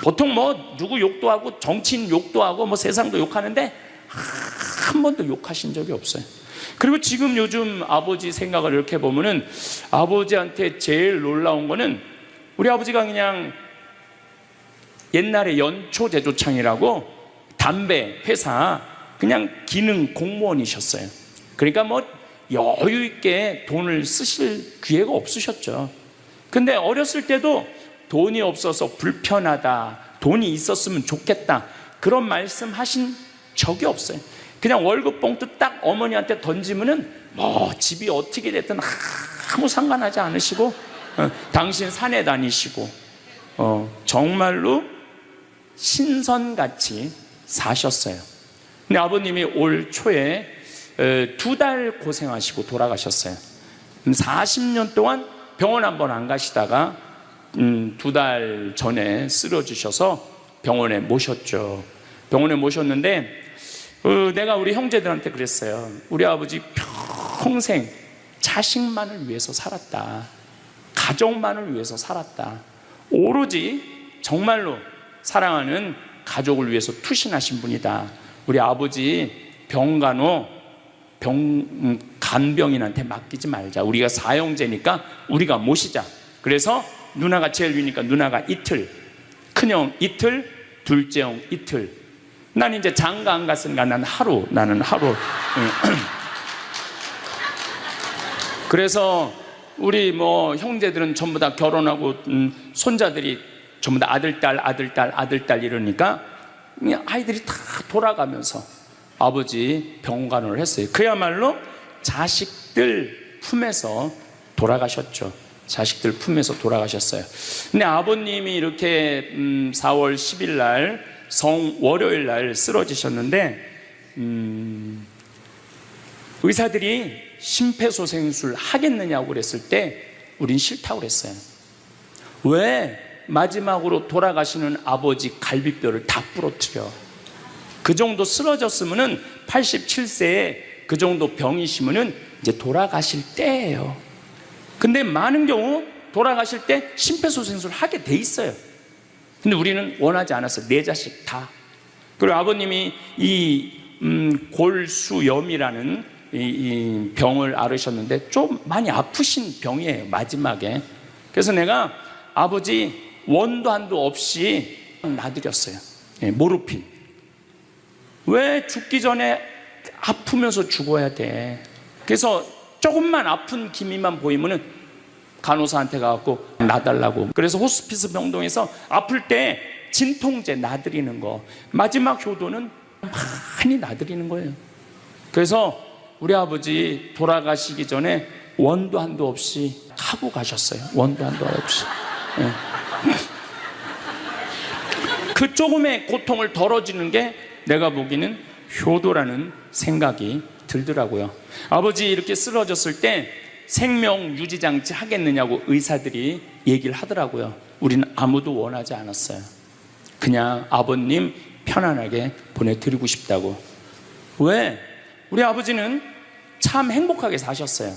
보통 뭐 누구 욕도 하고 정치인 욕도 하고 뭐 세상도 욕하는데 한 번도 욕하신 적이 없어요. 그리고 지금 요즘 아버지 생각을 이렇게 보면은 아버지한테 제일 놀라운 거는 우리 아버지가 그냥 옛날에 연초제조창이라고 담배 회사 그냥 기능 공무원이셨어요. 그러니까 뭐 여유 있게 돈을 쓰실 기회가 없으셨죠. 근데 어렸을 때도 돈이 없어서 불편하다, 돈이 있었으면 좋겠다, 그런 말씀 하신 적이 없어요. 그냥 월급 봉투 딱 어머니한테 던지면은 뭐 집이 어떻게 됐든 아무 상관하지 않으시고 당신 산에 다니시고 정말로 신선같이 사셨어요. 근데 아버님이 올 초에 2달 고생하시고 돌아가셨어요. 40년 동안 병원 한번 안 가시다가 2달 전에 쓰러지셔서 병원에 모셨죠. 병원에 모셨는데 내가 우리 형제들한테 그랬어요. 우리 아버지 평생 자식만을 위해서 살았다, 가족만을 위해서 살았다, 오로지 정말로 사랑하는 가족을 위해서 투신하신 분이다. 우리 아버지 병간호 간병인한테 맡기지 말자. 우리가 사형제니까 우리가 모시자. 그래서 누나가 제일 위니까 누나가 이틀, 큰형 이틀, 둘째 형 이틀. 난 이제 장가 안 갔으니까 나는 하루. 그래서 우리 뭐 형제들은 전부 다 결혼하고 손자들이 전부 다 아들, 딸 이러니까 아이들이 다 돌아가면서 아버지 병간호를 했어요. 그야말로 자식들 품에서 돌아가셨죠. 자식들 품에서 돌아가셨어요. 근데 아버님이 이렇게 4월 10일 날 월요일 날 쓰러지셨는데 의사들이 심폐소생술 하겠느냐고 그랬을 때 우린 싫다고 그랬어요. 왜 마지막으로 돌아가시는 아버지 갈비뼈를 다 부러뜨려? 그 정도 쓰러졌으면은 87세에 그 정도 병이시면은 이제 돌아가실 때예요. 근데 많은 경우 돌아가실 때 심폐소생술 하게 돼 있어요. 근데 우리는 원하지 않았어요. 4자식 다. 그리고 아버님이 이 골수염이라는 이 병을 앓으셨는데 좀 많이 아프신 병이에요, 마지막에. 그래서 내가 아버지 원도 한도 없이 놔드렸어요. 모르핀. 왜 죽기 전에 아프면서 죽어야 돼? 그래서 조금만 아픈 기미만 보이면은 간호사한테 가갖고 놔달라고. 그래서 호스피스 병동에서 아플 때 진통제 놔드리는 거, 마지막 효도는 많이 놔드리는 거예요. 그래서 우리 아버지 돌아가시기 전에 원도 한도 없이 하고 가셨어요. 원도 한도 없이. 그 조금의 고통을 덜어주는 게 내가 보기에는 효도라는 생각이 들더라고요. 아버지 이렇게 쓰러졌을 때 생명 유지장치 하겠느냐고 의사들이 얘기를 하더라고요. 우리는 아무도 원하지 않았어요. 그냥 아버님 편안하게 보내드리고 싶다고. 왜? 우리 아버지는 참 행복하게 사셨어요.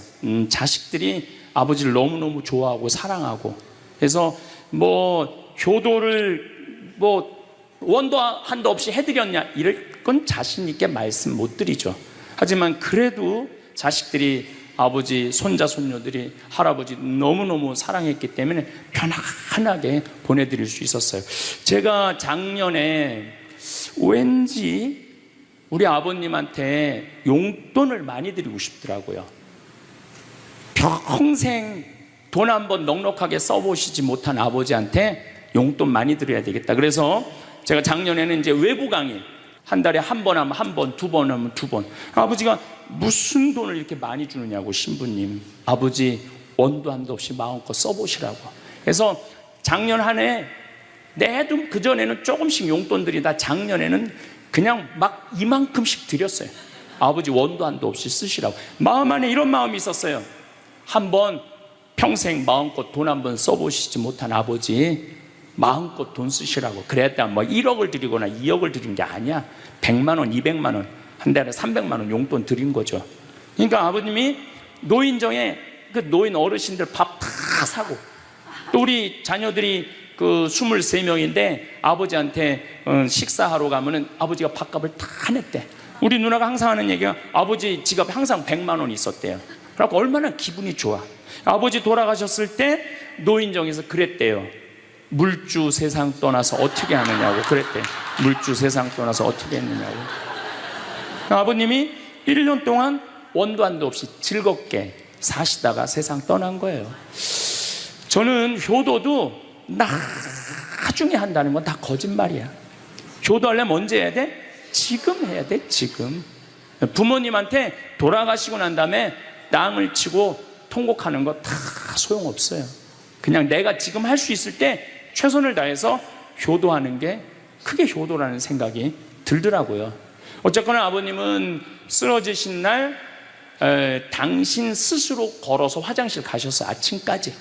자식들이 아버지를 너무너무 좋아하고 사랑하고. 그래서 뭐 효도를 뭐 원도 한도 없이 해드렸냐, 이럴 건 자신 있게 말씀 못 드리죠. 하지만 그래도 자식들이 아버지, 손자, 손녀들이 할아버지 너무너무 사랑했기 때문에 편안하게 보내드릴 수 있었어요. 제가 작년에 왠지 우리 아버님한테 용돈을 많이 드리고 싶더라고요. 평생 돈 한번 넉넉하게 써보시지 못한 아버지한테 용돈 많이 드려야 되겠다. 그래서 제가 작년에는 이제 외부 강의, 한 달에 한 번 하면 한 번, 2번 하면 2번. 아버지가 무슨 돈을 이렇게 많이 주느냐고, 신부님. 아버지 원도 한도 없이 마음껏 써보시라고. 그래서 작년 한 해 내도 그전에는 조금씩 용돈 드리다 작년에는 그냥 막 이만큼씩 드렸어요. 아버지 원도 한도 없이 쓰시라고. 마음 안에 이런 마음이 있었어요. 한번 평생 마음껏 돈 한번 써보시지 못한 아버지 마음껏 돈 쓰시라고. 그랬다 뭐 1억을 드리거나 2억을 드린 게 아니야. 100만 원, 200만 원, 한 달에 300만 원 용돈 드린 거죠. 그러니까 아버님이 노인정에 그 노인 어르신들 밥 다 사고, 또 우리 자녀들이 그 23명인데 아버지한테 식사하러 가면은 아버지가 밥값을 다 냈대. 우리 누나가 항상 하는 얘기가 아버지 지갑에 항상 100만 원이 있었대요. 그래갖고 얼마나 기분이 좋아. 아버지 돌아가셨을 때 노인정에서 그랬대요. 물주 세상 떠나서 어떻게 하느냐고 그랬대. 물주 세상 떠나서 어떻게 했느냐고. 아버님이 1년 동안 원도 한도 없이 즐겁게 사시다가 세상 떠난 거예요. 저는 효도도 나중에 한다는 건 다 거짓말이야. 효도하려면 언제 해야 돼? 지금 해야 돼. 지금. 부모님한테 돌아가시고 난 다음에 땅을 치고 통곡하는 거 다 소용없어요. 그냥 내가 지금 할 수 있을 때 최선을 다해서 효도하는 게 크게 효도라는 생각이 들더라고요. 어쨌거나 아버님은 쓰러지신 날 당신 스스로 걸어서 화장실 가셨어요. 아침까지.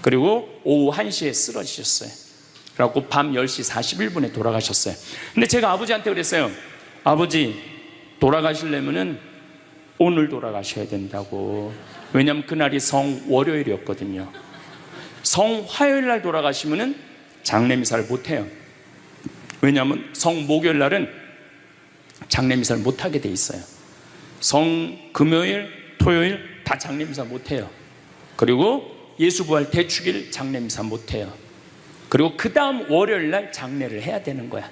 그리고 오후 1시에 쓰러지셨어요. 그래갖고 밤 10시 41분에 돌아가셨어요. 근데 제가 아버지한테 그랬어요. 아버지, 돌아가시려면은 오늘 돌아가셔야 된다고. 왜냐면 그날이 성월요일이었거든요. 성화요일 날 돌아가시면은 장례미사를 못해요. 왜냐하면 성목요일 날은 장례미사를 못하게 돼 있어요. 성금요일, 토요일 다 장례미사 못해요. 그리고 예수부활 대축일 장례미사 못해요. 그리고 그 다음 월요일 날 장례를 해야 되는 거야.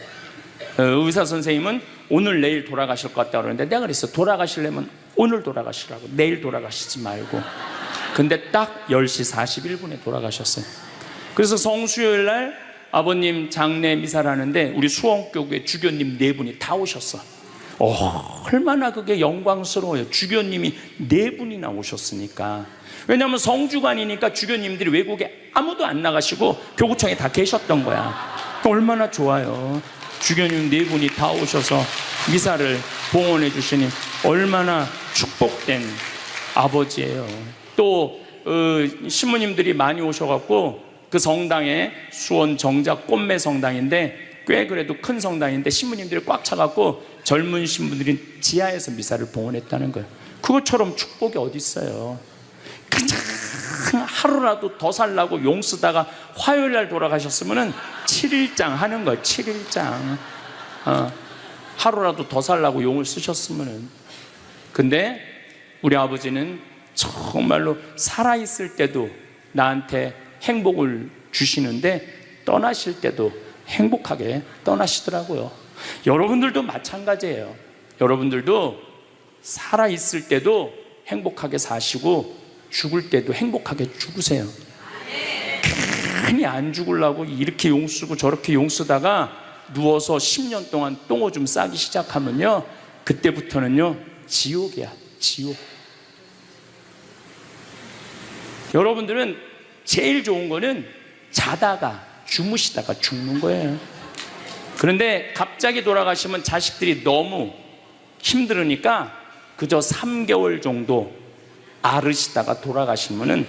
의사 선생님은 오늘 내일 돌아가실 것 같다고 그러는데 내가 그랬어. 돌아가시려면 오늘 돌아가시라고. 내일 돌아가시지 말고. 근데 딱 10시 41분에 돌아가셨어요. 그래서 성수요일 날 아버님 장례 미사를 하는데 우리 수원교구에 주교님 4분이 다 오셨어. 얼마나 그게 영광스러워요. 주교님이 4분이나 오셨으니까. 왜냐하면 성주관이니까 주교님들이 외국에 아무도 안 나가시고 교구청에 다 계셨던 거야. 얼마나 좋아요. 주교님 4분이 다 오셔서 미사를 봉헌해 주시니 얼마나 축복된 아버지예요. 또 신부님들이 많이 오셔갖고 그 성당에 수원 정작 꽃매 성당인데 꽤 그래도 큰 성당인데 신부님들이 꽉 차갖고 젊은 신부들이 지하에서 미사를 봉헌했다는 거예요. 그것처럼 축복이 어디 있어요. 그냥 하루라도 더 살라고 용 쓰다가 화요일 날 돌아가셨으면은 7일장 하는 거예요. 7일장. 하루라도 더 살라고 용을 쓰셨으면은. 근데 우리 아버지는 정말로 살아있을 때도 나한테 행복을 주시는데 떠나실 때도 행복하게 떠나시더라고요. 여러분들도 마찬가지예요. 여러분들도 살아있을 때도 행복하게 사시고 죽을 때도 행복하게 죽으세요. 괜히 안 죽으려고 이렇게 용 쓰고 저렇게 용 쓰다가 누워서 10년 동안 똥오줌 싸기 시작하면요, 그때부터는요 지옥이야. 지옥. 여러분들은 제일 좋은 거는 자다가 주무시다가 죽는 거예요. 그런데 갑자기 돌아가시면 자식들이 너무 힘들으니까 그저 3개월 정도 앓으시다가 돌아가시면은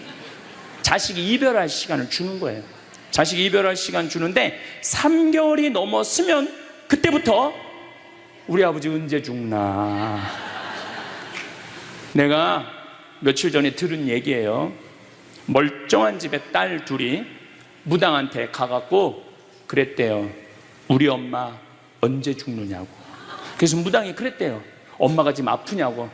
자식이 이별할 시간을 주는 거예요. 자식이 이별할 시간 주는데 3개월이 넘었으면 그때부터 우리 아버지 언제 죽나. 내가 며칠 전에 들은 얘기예요. 멀쩡한 집에 딸 둘이 무당한테 가갖고 그랬대요. 우리 엄마 언제 죽느냐고. 그래서 무당이 그랬대요. 엄마가 지금 아프냐고.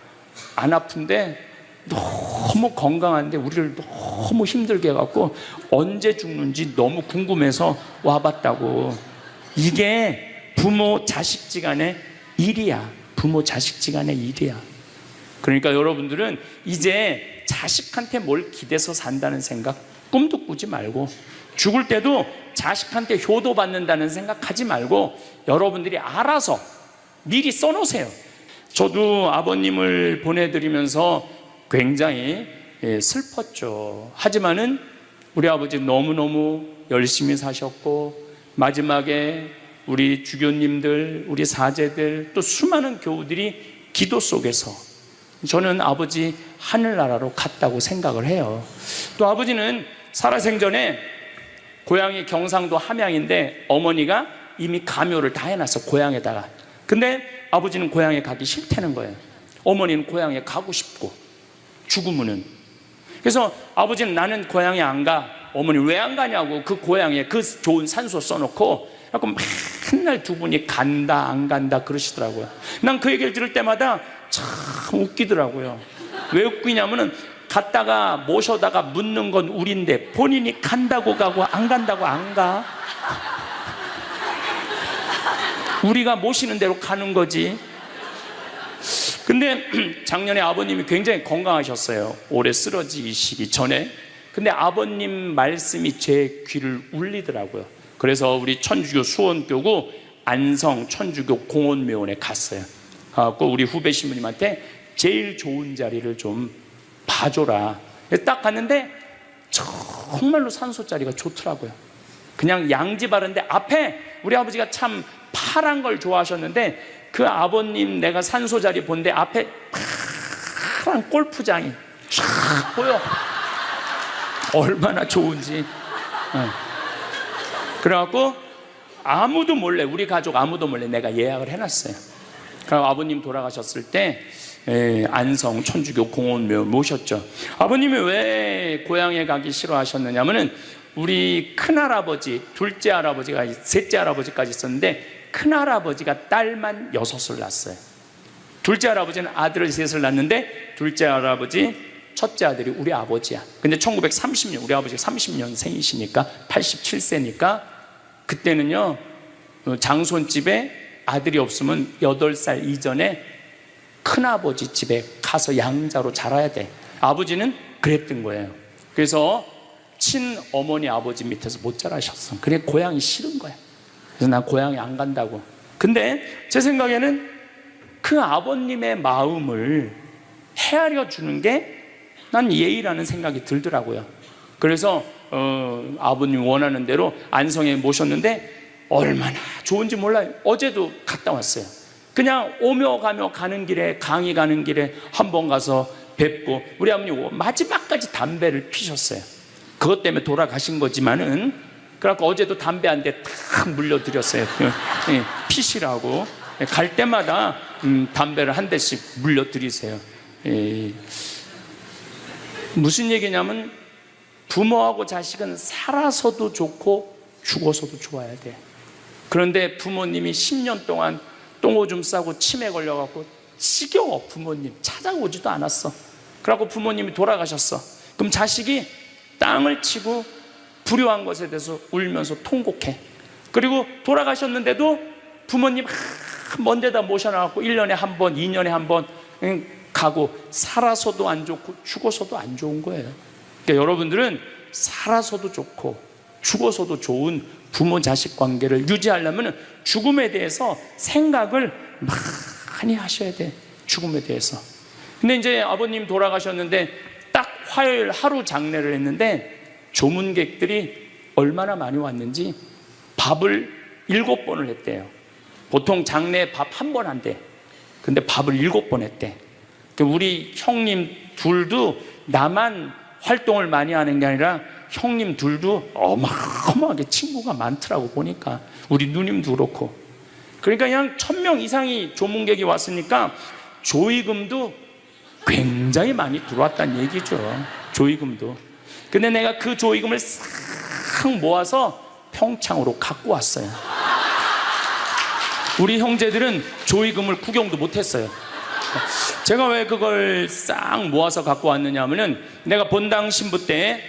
안 아픈데 너무 건강한데 우리를 너무 힘들게 해갖고 언제 죽는지 너무 궁금해서 와봤다고. 이게 부모 자식지간의 일이야. 부모 자식지간의 일이야. 그러니까 여러분들은 이제 자식한테 뭘 기대서 산다는 생각 꿈도 꾸지 말고, 죽을 때도 자식한테 효도받는다는 생각하지 말고 여러분들이 알아서 미리 써놓으세요. 저도 아버님을 보내드리면서 굉장히 슬펐죠. 하지만은 우리 아버지 너무너무 열심히 사셨고, 마지막에 우리 주교님들, 우리 사제들, 또 수많은 교우들이 기도 속에서 저는 아버지 하늘나라로 갔다고 생각을 해요. 또 아버지는 살아생전에 고향이 경상도 함양인데 어머니가 이미 가묘를 다 해놨어, 고향에다가. 근데 아버지는 고향에 가기 싫다는 거예요. 어머니는 고향에 가고 싶고, 죽으면은. 그래서 아버지는 나는 고향에 안 가. 어머니 왜 안 가냐고, 그 고향에 그 좋은 산소 써놓고 맨날 두 분이 간다 안 간다 그러시더라고요. 난 그 얘기를 들을 때마다 참 웃기더라고요. 왜 웃기냐면은 갔다가 모셔다가 묻는 건 우린데 본인이 간다고 가고 안 간다고 안 가. 우리가 모시는 대로 가는 거지. 근데 작년에 아버님이 굉장히 건강하셨어요. 올해 쓰러지시기 전에. 근데 아버님 말씀이 제 귀를 울리더라고요. 그래서 우리 천주교 수원교구 안성 천주교 공원묘원에 갔어요. 가고 우리 후배 신부님한테 제일 좋은 자리를 좀 봐줘라. 딱 갔는데 정말로 산소 자리가 좋더라고요. 그냥 양지 바른데 앞에 우리 아버지가 참 파란 걸 좋아하셨는데 그 아버님 내가 산소 자리 본데 앞에 파란 골프장이 쫙 보여. 얼마나 좋은지. 그래갖고 아무도 몰래, 우리 가족 아무도 몰래 내가 예약을 해놨어요. 그리고 아버님 돌아가셨을 때 안성 천주교 공원묘 모셨죠. 아버님이 왜 고향에 가기 싫어하셨느냐면은 우리 큰할아버지, 둘째 할아버지가, 셋째 할아버지까지 있었는데 큰할아버지가 딸만 6을 낳았어요. 둘째 할아버지는 아들을 3을 낳았는데 둘째 할아버지 첫째 아들이 우리 아버지야. 근데 1930년, 우리 아버지가 30년생이시니까 87세니까 그때는요 장손집에 아들이 없으면 8살 이전에 큰아버지 집에 가서 양자로 자라야 돼. 아버지는 그랬던 거예요. 그래서 친어머니 아버지 밑에서 못 자라셨어. 그래 고향이 싫은 거야. 그래서 난 고향에 안 간다고. 근데 제 생각에는 그 아버님의 마음을 헤아려 주는 게 난 예의라는 생각이 들더라고요. 그래서 아버님 원하는 대로 안성에 모셨는데 얼마나 좋은지 몰라요. 어제도 갔다 왔어요. 그냥 오며 가며 가는 길에, 강의 가는 길에 한번 가서 뵙고, 우리 아버님 마지막까지 담배를 피셨어요. 그것 때문에 돌아가신 거지만은, 그래갖고 어제도 담배 한 대 탁 물려드렸어요. 피시라고. 갈 때마다 담배를 한 대씩 물려드리세요. 무슨 얘기냐면 부모하고 자식은 살아서도 좋고 죽어서도 좋아야 돼. 그런데 부모님이 10년 동안 똥오줌 싸고 치매 걸려갖고 지겨워. 부모님 찾아오지도 않았어. 그래갖고 부모님이 돌아가셨어. 그럼 자식이 땅을 치고 불효한 것에 대해서 울면서 통곡해. 그리고 돌아가셨는데도 부모님 먼 데다 모셔놔갖고 1년에 한 번, 2년에 한 번 가고, 살아서도 안 좋고 죽어서도 안 좋은 거예요. 그러니까 여러분들은 살아서도 좋고 죽어서도 좋은 부모 자식 관계를 유지하려면 죽음에 대해서 생각을 많이 하셔야 돼. 죽음에 대해서. 근데 이제 아버님 돌아가셨는데 딱 화요일 하루 장례를 했는데 조문객들이 얼마나 많이 왔는지 밥을 7번을 했대요. 보통 장례 밥 1번 한대. 근데 밥을 7번 했대. 우리 형님 둘도 나만 활동을 많이 하는 게 아니라 형님 둘도 어마어마하게 친구가 많더라고 보니까. 우리 누님도 그렇고. 그러니까 그냥 1000명 이상이 조문객이 왔으니까 조의금도 굉장히 많이 들어왔다는 얘기죠. 조의금도. 근데 내가 그 조의금을 싹 모아서 평창으로 갖고 왔어요. 우리 형제들은 조의금을 구경도 못했어요. 제가 왜 그걸 싹 모아서 갖고 왔느냐 하면은, 내가 본당 신부 때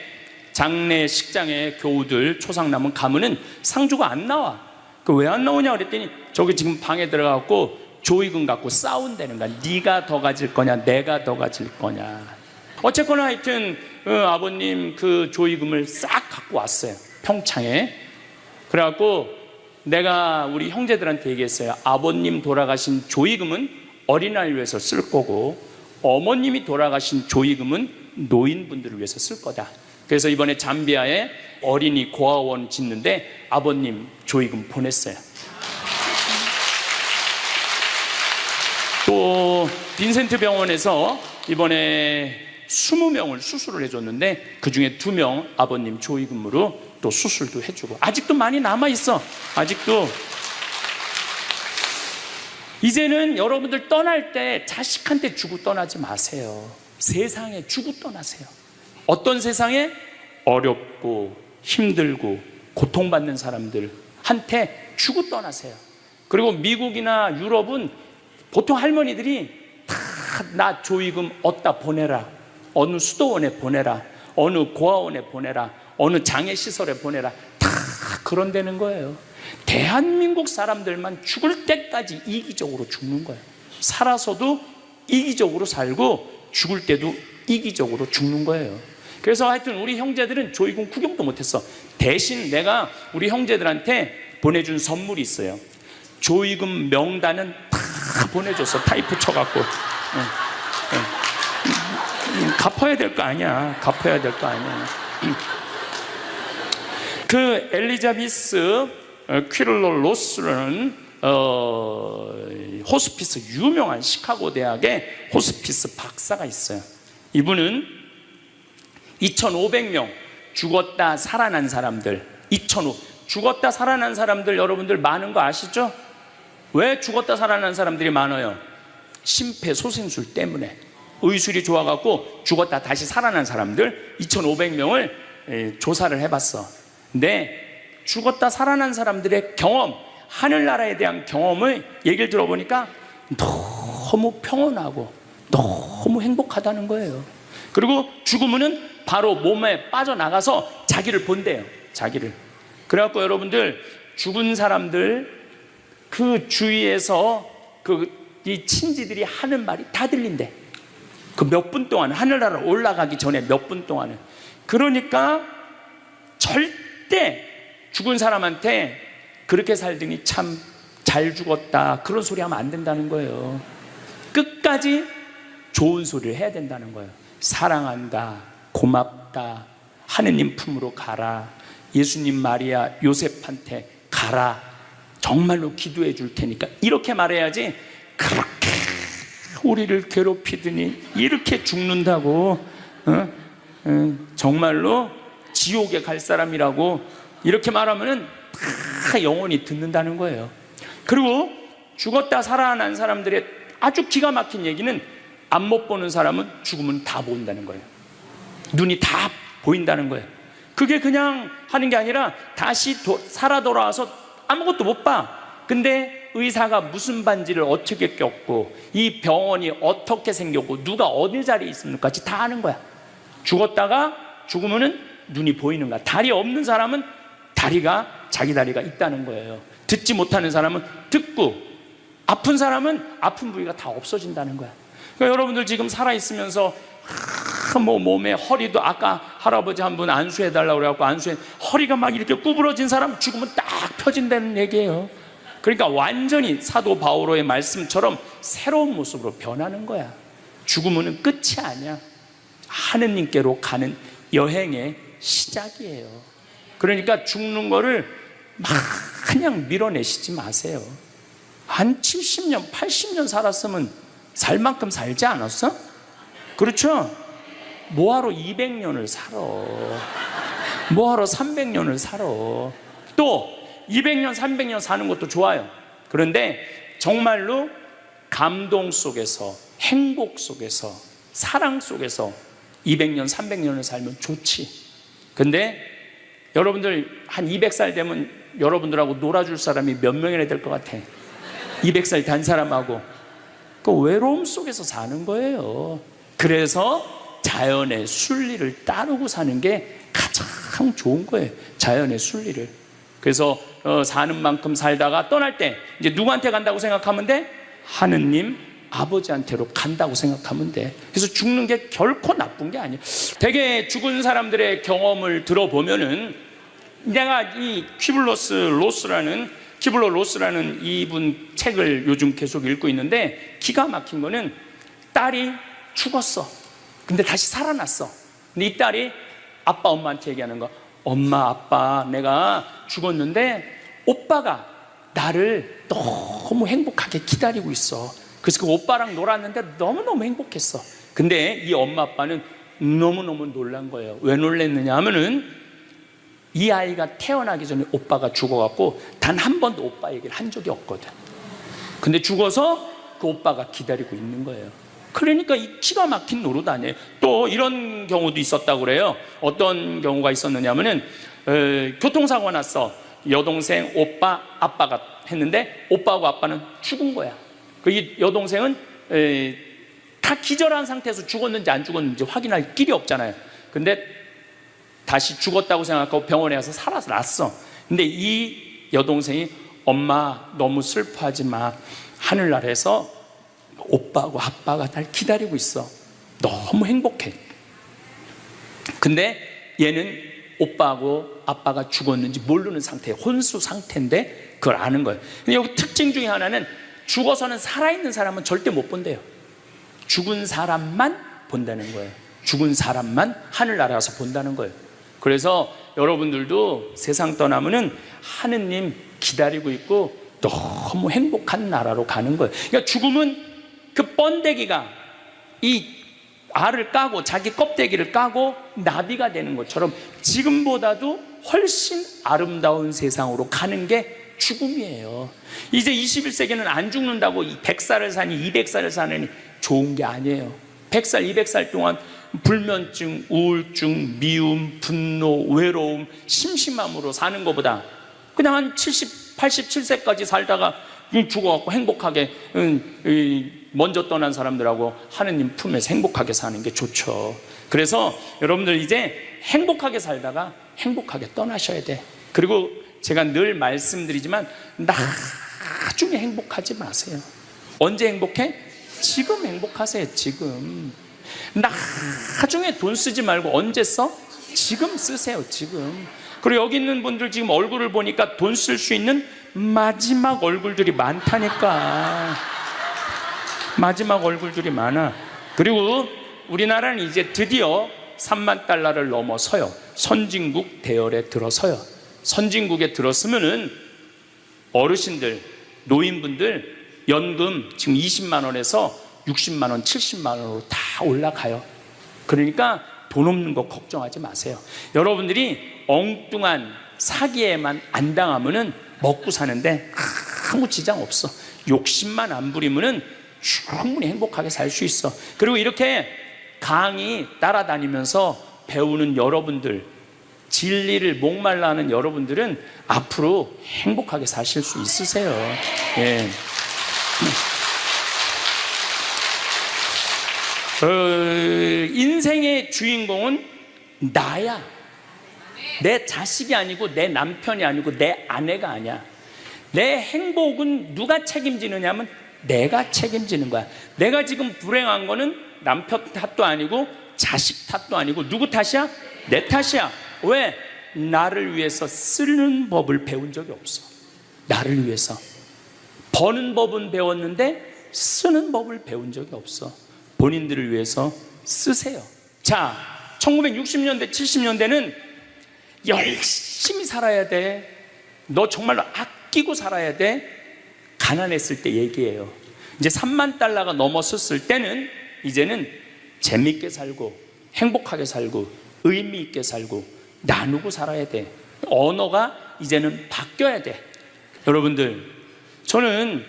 장례식장에 교우들 초상 남은 가면은 상주가 안 나와. 그 왜 안 나오냐 그랬더니 저기 지금 방에 들어가고 조의금 갖고 싸운다는 거야. 네가 더 가질 거냐 내가 더 가질 거냐. 어쨌거나 하여튼 아버님 그 조의금을 싹 갖고 왔어요, 평창에. 그래갖고 내가 우리 형제들한테 얘기했어요. 아버님 돌아가신 조의금은 어린아이를 위해서 쓸 거고, 어머님이 돌아가신 조의금은 노인분들을 위해서 쓸 거다. 그래서 이번에 잠비아에 어린이 고아원 짓는데 아버님 조의금 보냈어요. 또 빈센트 병원에서 이번에 20명을 수술을 해줬는데 그중에 2명 아버님 조의금으로 또 수술도 해주고, 아직도 많이 남아있어. 아직도. 이제는 여러분들 떠날 때 자식한테 주고 떠나지 마세요. 세상에 주고 떠나세요. 어떤 세상에? 어렵고 힘들고 고통받는 사람들한테 주고 떠나세요. 그리고 미국이나 유럽은 보통 할머니들이 다 나 조의금 어디다 보내라, 어느 수도원에 보내라, 어느 고아원에 보내라, 어느 장애시설에 보내라, 다 그런 데는 거예요. 대한민국 사람들만 죽을 때까지 이기적으로 죽는 거예요. 살아서도 이기적으로 살고 죽을 때도 이기적으로 죽는 거예요. 그래서 하여튼 우리 형제들은 조의금 구경도 못했어. 대신 내가 우리 형제들한테 보내준 선물이 있어요. 조의금 명단은 다 보내줬어. 타이프 쳐갖고. 갚아야 될 거 아니야. 갚아야 될 거 아니야. 그 엘리자베스 퀴를러 로스라는 호스피스, 유명한 시카고 대학의 호스피스 박사가 있어요. 이분은 2,500명 죽었다 살아난 사람들, 죽었다 살아난 사람들 여러분들 많은 거 아시죠? 왜 죽었다 살아난 사람들이 많아요? 심폐소생술 때문에. 의술이 좋아갖고 죽었다 다시 살아난 사람들 2,500명을 조사를 해봤어. 근데 죽었다 살아난 사람들의 경험, 하늘나라에 대한 경험을 얘기를 들어보니까 너무 평온하고 너무 행복하다는 거예요. 그리고 죽으면은 바로 몸에 빠져나가서 자기를 본대요. 자기를. 그래갖고 여러분들, 죽은 사람들 그 주위에서 이 친지들이 하는 말이 다 들린대. 그 몇 분 동안, 하늘나라 올라가기 전에 몇 분 동안은. 그러니까 절대 죽은 사람한테 그렇게 살더니 참 잘 죽었다 그런 소리 하면 안 된다는 거예요. 끝까지 좋은 소리를 해야 된다는 거예요. 사랑한다, 고맙다, 하느님 품으로 가라, 예수님, 마리아, 요셉한테 가라, 정말로 기도해 줄 테니까, 이렇게 말해야지. 그렇게 우리를 괴롭히더니 이렇게 죽는다고 정말로 지옥에 갈 사람이라고 이렇게 말하면은 다 영원히 듣는다는 거예요. 그리고 죽었다 살아난 사람들의 아주 기가 막힌 얘기는, 안 못 보는 사람은 죽으면 다 보인다는 거예요. 눈이 다 보인다는 거예요. 그게 그냥 하는 게 아니라 다시 살아 돌아와서 아무것도 못 봐. 근데 의사가 무슨 반지를 어떻게 꼈고, 이 병원이 어떻게 생겼고, 누가 어느 자리에 있습니까? 다 아는 거야. 죽었다가 죽으면은 눈이 보이는 거야. 다리 없는 사람은 다리가, 자기 다리가 있다는 거예요. 듣지 못하는 사람은 듣고, 아픈 사람은 아픈 부위가 다 없어진다는 거야. 그러니까 여러분들 지금 살아있으면서 몸에 허리도, 아까 할아버지 한 분 안수해달라고 그래갖고 허리가 막 이렇게 구부러진 사람 죽으면 딱 펴진다는 얘기예요. 그러니까 완전히 사도 바오로의 말씀처럼 새로운 모습으로 변하는 거야. 죽으면 끝이 아니야. 하느님께로 가는 여행의 시작이에요. 그러니까 죽는 거를 막 그냥 밀어내시지 마세요. 한 70년, 80년 살았으면 살 만큼 살지 않았어? 그렇죠? 뭐하러 200년을 살아? 뭐하러 300년을 살아? 또 200년, 300년 사는 것도 좋아요. 그런데 정말로 감동 속에서, 행복 속에서, 사랑 속에서 200년, 300년을 살면 좋지. 근데 여러분들 한 200살 되면 여러분들하고 놀아줄 사람이 몇 명이나 될 것 같아? 200살 단 사람하고. 그 외로움 속에서 사는 거예요. 그래서 자연의 순리를 따르고 사는 게 가장 좋은 거예요. 자연의 순리를. 그래서 사는 만큼 살다가 떠날 때 이제 누구한테 간다고 생각하면 돼? 하느님 아버지한테로 간다고 생각하면 돼. 그래서 죽는 게 결코 나쁜 게 아니에요. 되게 죽은 사람들의 경험을 들어보면은, 내가 이 퀴블러 로스라는 이분 책을 요즘 계속 읽고 있는데, 기가 막힌 거는 딸이 죽었어. 근데 다시 살아났어. 근데 이 딸이 아빠 엄마한테 얘기하는 거, 엄마 아빠 내가 죽었는데 오빠가 나를 너무 행복하게 기다리고 있어. 그래서 그 오빠랑 놀았는데 너무너무 행복했어. 근데 이 엄마 아빠는 너무너무 놀란 거예요. 왜 놀랐느냐 하면은, 이 아이가 태어나기 전에 오빠가 죽어갖고 단 한 번도 오빠 얘기를 한 적이 없거든. 근데 죽어서 그 오빠가 기다리고 있는 거예요. 그러니까 이 기가 막힌 노릇 아니에요. 또 이런 경우도 있었다고 그래요. 어떤 경우가 있었느냐면은 교통사고 났어. 여동생, 오빠, 아빠가 했는데 오빠하고 아빠는 죽은 거야. 그 이 여동생은 다 기절한 상태에서 죽었는지 안 죽었는지 확인할 길이 없잖아요. 근데 다시 죽었다고 생각하고 병원에 가서 살아났어. 근데 이 여동생이 엄마 너무 슬퍼하지 마. 하늘나라에서 오빠하고 아빠가 날 기다리고 있어. 너무 행복해. 근데 얘는 오빠하고 아빠가 죽었는지 모르는 상태, 혼수 상태인데 그걸 아는 거예요. 근데 여기 특징 중에 하나는 죽어서는 살아있는 사람은 절대 못 본대요. 죽은 사람만 본다는 거예요. 죽은 사람만 하늘나라에서 본다는 거예요. 그래서 여러분들도 세상 떠나면은 하느님 기다리고 있고 너무 행복한 나라로 가는 거예요. 그러니까 죽음은 그 번데기가 이 알을 까고 자기 껍데기를 까고 나비가 되는 것처럼 지금보다도 훨씬 아름다운 세상으로 가는 게 죽음이에요. 이제 21세기는 안 죽는다고 100살을 사니 200살을 사느니 좋은 게 아니에요. 100살, 200살 동안 불면증, 우울증, 미움, 분노, 외로움, 심심함으로 사는 것보다 그냥 한 70, 87세까지 살다가 죽어갖고 행복하게 먼저 떠난 사람들하고 하느님 품에서 행복하게 사는 게 좋죠. 그래서 여러분들 이제 행복하게 살다가 행복하게 떠나셔야 돼. 그리고 제가 늘 말씀드리지만 나중에 행복하지 마세요. 언제 행복해? 지금 행복하세요. 지금. 나중에 돈 쓰지 말고 언제 써? 지금 쓰세요. 지금. 그리고 여기 있는 분들 지금 얼굴을 보니까 돈 쓸 수 있는 마지막 얼굴들이 많다니까. 마지막 얼굴들이 많아. 그리고 우리나라는 이제 드디어 3만 달러를 넘어서요. 선진국 대열에 들어서요. 선진국에 들었으면은 어르신들, 노인분들 연금 지금 20만 원에서 60만 원, 70만 원으로 다 올라가요. 그러니까 돈 없는 거 걱정하지 마세요. 여러분들이 엉뚱한 사기에만 안 당하면은 먹고 사는데 아무 지장 없어. 욕심만 안 부리면은 충분히 행복하게 살 수 있어. 그리고 이렇게 강의 따라다니면서 배우는 여러분들, 진리를 목말라 하는 여러분들은 앞으로 행복하게 사실 수 있으세요. 예. 인생의 주인공은 나야. 내 자식이 아니고 내 남편이 아니고 내 아내가 아니야. 내 행복은 누가 책임지느냐면 내가 책임지는 거야. 내가 지금 불행한 거는 남편 탓도 아니고 자식 탓도 아니고 누구 탓이야? 내 탓이야. 왜? 나를 위해서 쓰는 법을 배운 적이 없어. 나를 위해서 버는 법은 배웠는데 쓰는 법을 배운 적이 없어. 본인들을 위해서 쓰세요. 자, 1960년대 70년대는 열심히 살아야 돼. 너 정말로 아끼고 살아야 돼. 가난했을 때 얘기예요. 이제 3만 달러가 넘었을 때는 이제는 재밌게 살고 행복하게 살고 의미 있게 살고 나누고 살아야 돼. 언어가 이제는 바뀌어야 돼. 여러분들, 저는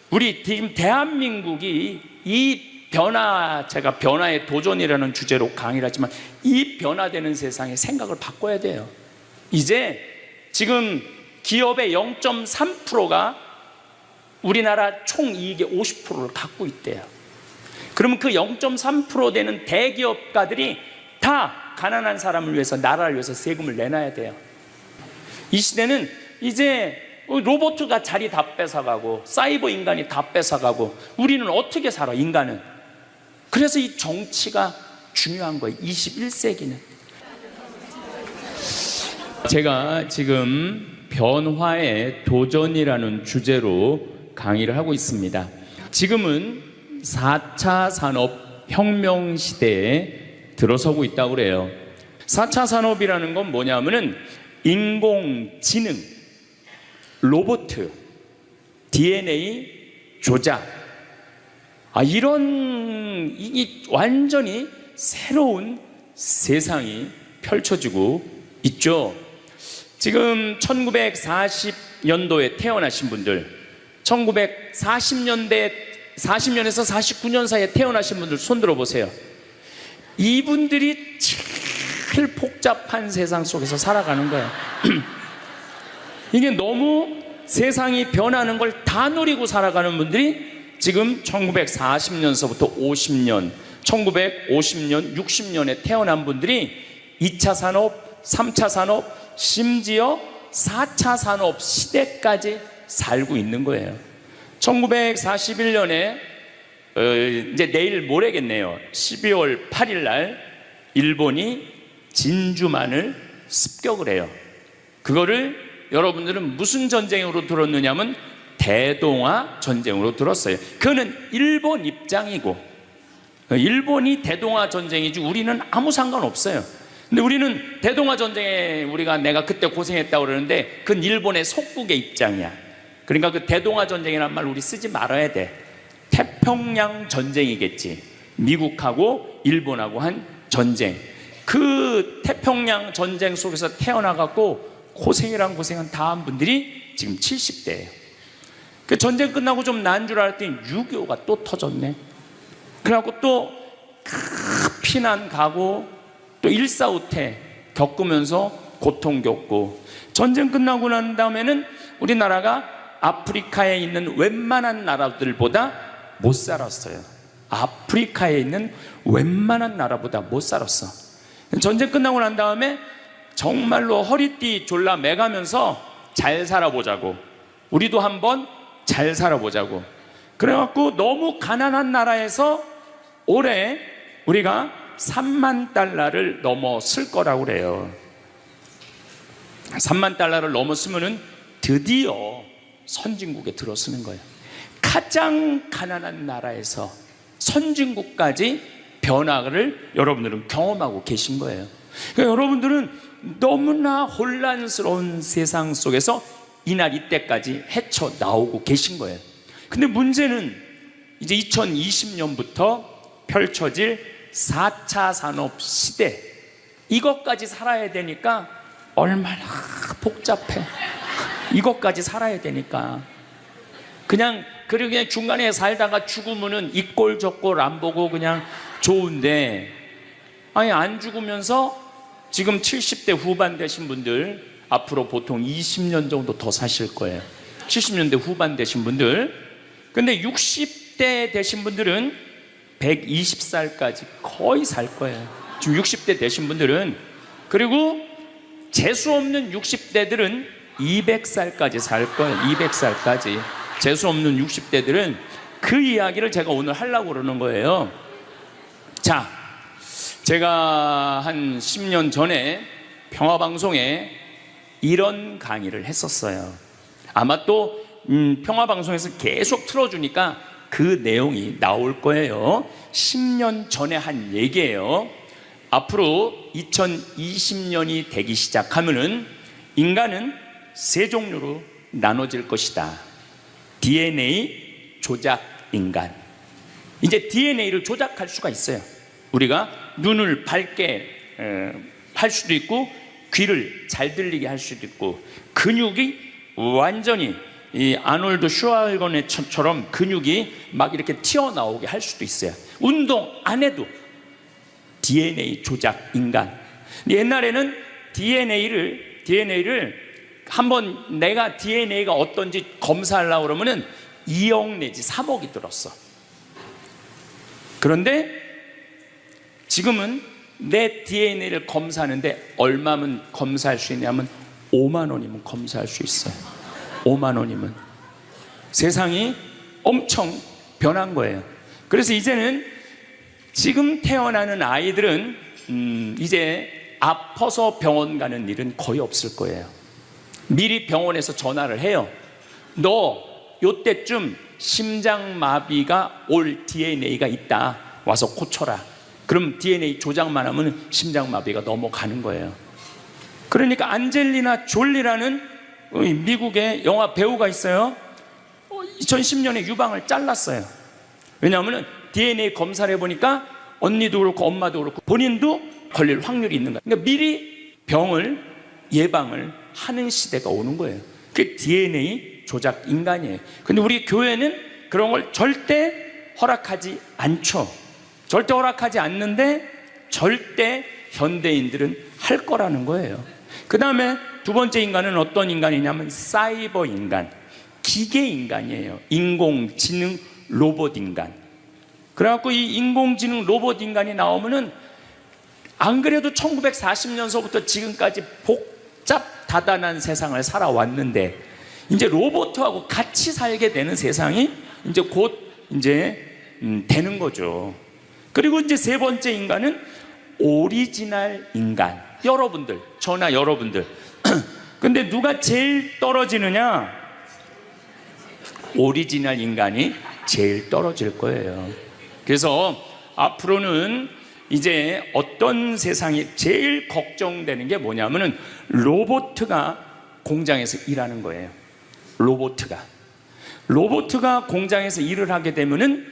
우리 지금 대한민국이 이 변화, 제가 변화의 도전이라는 주제로 강의를 하지만 이 변화되는 세상에 생각을 바꿔야 돼요. 이제 지금 기업의 0.3%가 우리나라 총이익의 50%를 갖고 있대요. 그러면 그 0.3% 되는 대기업가들이 다 가난한 사람을 위해서, 나라를 위해서 세금을 내놔야 돼요. 이 시대는 이제 로봇가 자리 다 뺏어가고 사이버 인간이 다 뺏어가고 우리는 어떻게 살아, 인간은? 그래서 이 정치가 중요한 거예요. 21세기는. 제가 지금 변화의 도전이라는 주제로 강의를 하고 있습니다. 지금은 4차 산업혁명 시대에 들어서고 있다고 그래요. 4차 산업이라는 건 뭐냐면은 인공지능, 로봇, DNA 조작, 이런 이 완전히 새로운 세상이 펼쳐지고 있죠. 지금 1940년도에 태어나신 분들, 1940년대 40년에서 49년 사이에 태어나신 분들 손 들어보세요. 이분들이 제일 복잡한 세상 속에서 살아가는 거예요. 이게 너무 세상이 변하는 걸 다 노리고 살아가는 분들이 지금 1940년서부터 50년, 1950년, 60년에 태어난 분들이 2차 산업, 3차 산업, 심지어 4차 산업 시대까지 살고 있는 거예요. 1941년에 이제 내일 모레겠네요. 12월 8일 날 일본이 진주만을 습격을 해요. 그거를 여러분들은 무슨 전쟁으로 들었느냐면 대동아 전쟁으로 들었어요. 그거는 일본 입장이고, 일본이 대동아 전쟁이지 우리는 아무 상관없어요. 근데 우리는 대동아 전쟁에 내가 그때 고생했다고 그러는데 그건 일본의 속국의 입장이야. 그러니까 그 대동아 전쟁이란 말 우리 쓰지 말아야 돼. 태평양 전쟁이겠지. 미국하고 일본하고 한 전쟁. 그 태평양 전쟁 속에서 태어나갖고 고생이란 고생은 다 한 분들이 지금 70대예요. 그 전쟁 끝나고 좀 나은 줄 알았더니 6.25가 또 터졌네. 그래갖고 또 피난 가고 또 일사후퇴 겪으면서 고통 겪고, 전쟁 끝나고 난 다음에는 우리나라가 아프리카에 있는 웬만한 나라들보다 못 살았어요. 아프리카에 있는 웬만한 나라보다 못 살았어. 전쟁 끝나고 난 다음에 정말로 허리띠 졸라 매가면서 잘 살아보자고, 우리도 한번 잘 살아보자고. 그래갖고 너무 가난한 나라에서 올해 우리가 3만 달러를 넘었을 거라고 그래요. 3만 달러를 넘었으면은 드디어 선진국에 들어서는 거예요. 가장 가난한 나라에서 선진국까지 변화를 여러분들은 경험하고 계신 거예요. 그러니까 여러분들은 너무나 혼란스러운 세상 속에서 이날 이때까지 헤쳐 나오고 계신 거예요. 근데 문제는 이제 2020년부터 펼쳐질 4차 산업 시대, 이것까지 살아야 되니까 얼마나 복잡해. 이것까지 살아야 되니까 그냥 중간에 살다가 죽으면은 이 꼴 저 꼴 안 보고 그냥 좋은데, 아니 안 죽으면서 지금 70대 후반 되신 분들 앞으로 보통 20년 정도 더 사실 거예요. 70년대 후반 되신 분들. 근데 60대 되신 분들은 120살까지 거의 살 거예요. 지금 60대 되신 분들은. 그리고 재수 없는 60대들은 200살까지 살 거예요. 200살까지. 재수 없는 60대들은. 그 이야기를 제가 오늘 하려고 그러는 거예요. 자, 제가 한 10년 전에 평화방송에 이런 강의를 했었어요. 아마 또 평화방송에서 계속 틀어주니까 그 내용이 나올 거예요. 10년 전에 한 얘기예요. 앞으로 2020년이 되기 시작하면은 인간은 세 종류로 나눠질 것이다. DNA 조작 인간. 이제 DNA를 조작할 수가 있어요. 우리가 눈을 밝게 할 수도 있고, 귀를 잘 들리게 할 수도 있고, 근육이 완전히 이 아놀드 슈왈거네처럼 근육이 막 이렇게 튀어나오게 할 수도 있어요. 운동 안 해도 DNA 조작 인간. 옛날에는 DNA를 한번 내가 DNA가 어떤지 검사하려고 그러면은 2억 내지 3억이 들었어. 그런데 지금은 내 DNA를 검사하는데 얼마면 검사할 수 있냐면 5만 원이면 검사할 수 있어요. 5만 원이면. 세상이 엄청 변한 거예요. 그래서 이제는 지금 태어나는 아이들은 이제 아파서 병원 가는 일은 거의 없을 거예요. 미리 병원에서 전화를 해요. 너 요때쯤 심장마비가 올 DNA가 있다. 와서 고쳐라. 그럼 DNA 조작만 하면 심장마비가 넘어가는 거예요. 그러니까 안젤리나 졸리라는 미국의 영화 배우가 있어요. 2010년에 유방을 잘랐어요. 왜냐하면 DNA 검사를 해보니까 언니도 그렇고 엄마도 그렇고 본인도 걸릴 확률이 있는 거예요. 그러니까 미리 병을 예방을 하는 시대가 오는 거예요. 그게 DNA 조작 인간이에요. 근데 우리 교회는 그런 걸 절대 허락하지 않죠. 절대 허락하지 않는데 절대 현대인들은 할 거라는 거예요. 그 다음에 두 번째 인간은 어떤 인간이냐면 사이버 인간, 기계 인간이에요. 인공지능 로봇 인간. 그래갖고 이 인공지능 로봇 인간이 나오면은 안 그래도 1940년서부터 지금까지 복잡 다단한 세상을 살아왔는데 이제 로봇하고 같이 살게 되는 세상이 이제 곧 되는 거죠. 그리고 이제 세 번째 인간은 오리지널 인간. 여러분들, 저나 여러분들. 근데 누가 제일 떨어지느냐? 오리지널 인간이 제일 떨어질 거예요. 그래서 앞으로는 이제 어떤 세상이 제일 걱정되는 게 뭐냐면은 로봇가 공장에서 일하는 거예요. 로봇가 공장에서 일을 하게 되면은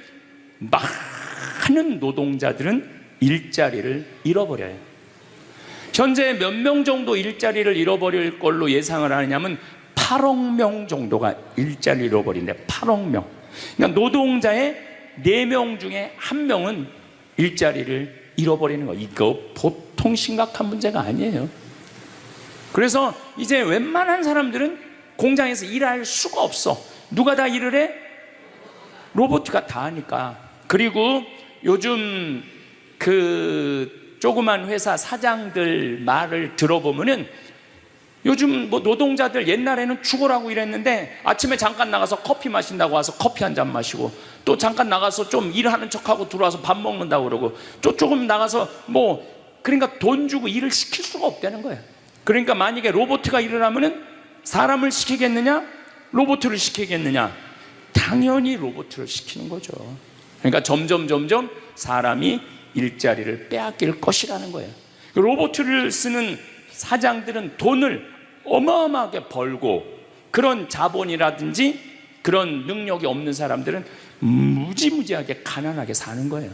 많은 노동자들은 일자리를 잃어버려요. 현재 몇 명 정도 일자리를 잃어버릴 걸로 예상을 하느냐면 8억 명 정도가 일자리를 잃어버린대. 8억 명. 그러니까 노동자의 4명 중에 1명은 일자리를 잃어버리는 거. 이거 보통 심각한 문제가 아니에요. 그래서 이제 웬만한 사람들은 공장에서 일할 수가 없어. 누가 다 일을 해? 로봇가 다 하니까. 그리고 요즘 그 조그만 회사 사장들 말을 들어보면은 요즘 뭐 노동자들 옛날에는 죽으라고 일했는데 아침에 잠깐 나가서 커피 마신다고 와서 커피 한 잔 마시고 또 잠깐 나가서 좀 일하는 척하고 들어와서 밥 먹는다고 그러고 또 조금 나가서 뭐 그러니까 돈 주고 일을 시킬 수가 없다는 거예요. 그러니까 만약에 로봇가 일을 하면은 사람을 시키겠느냐? 로봇을 시키겠느냐? 당연히 로봇을 시키는 거죠. 그러니까 점점 사람이 일자리를 빼앗길 것이라는 거예요. 로봇을 쓰는 사장들은 돈을 어마어마하게 벌고 그런 자본이라든지 그런 능력이 없는 사람들은 무지무지하게 가난하게 사는 거예요.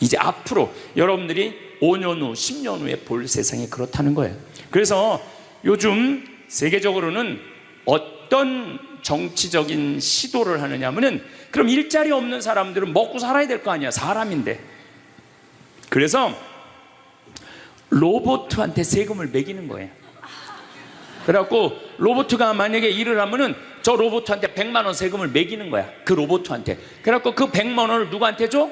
이제 앞으로 여러분들이 5년 후, 10년 후에 볼 세상이 그렇다는 거예요. 그래서 요즘 세계적으로는 어떤 정치적인 시도를 하느냐면은 그럼 일자리 없는 사람들은 먹고 살아야 될 거 아니야. 사람인데. 그래서 로봇한테 세금을 매기는 거예요. 그래갖고 로봇가 만약에 일을 하면은 저 로봇한테 100만 원 세금을 매기는 거야. 그 로봇한테. 그래갖고 그 100만 원을 누구한테 줘?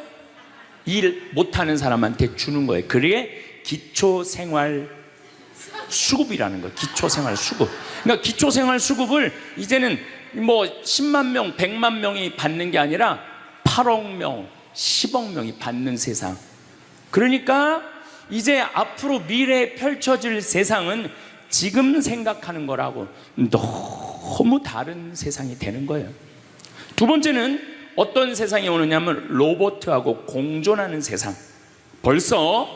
일 못하는 사람한테 주는 거예요. 그게 기초생활 수급이라는 거예요. 기초생활 수급. 그러니까 기초생활 수급을 이제는 뭐 10만 명, 100만 명이 받는 게 아니라 8억 명, 10억 명이 받는 세상. 그러니까 이제 앞으로 미래에 펼쳐질 세상은 지금 생각하는 거라고 너무 다른 세상이 되는 거예요. 두 번째는 어떤 세상이 오느냐면 로봇하고 공존하는 세상. 벌써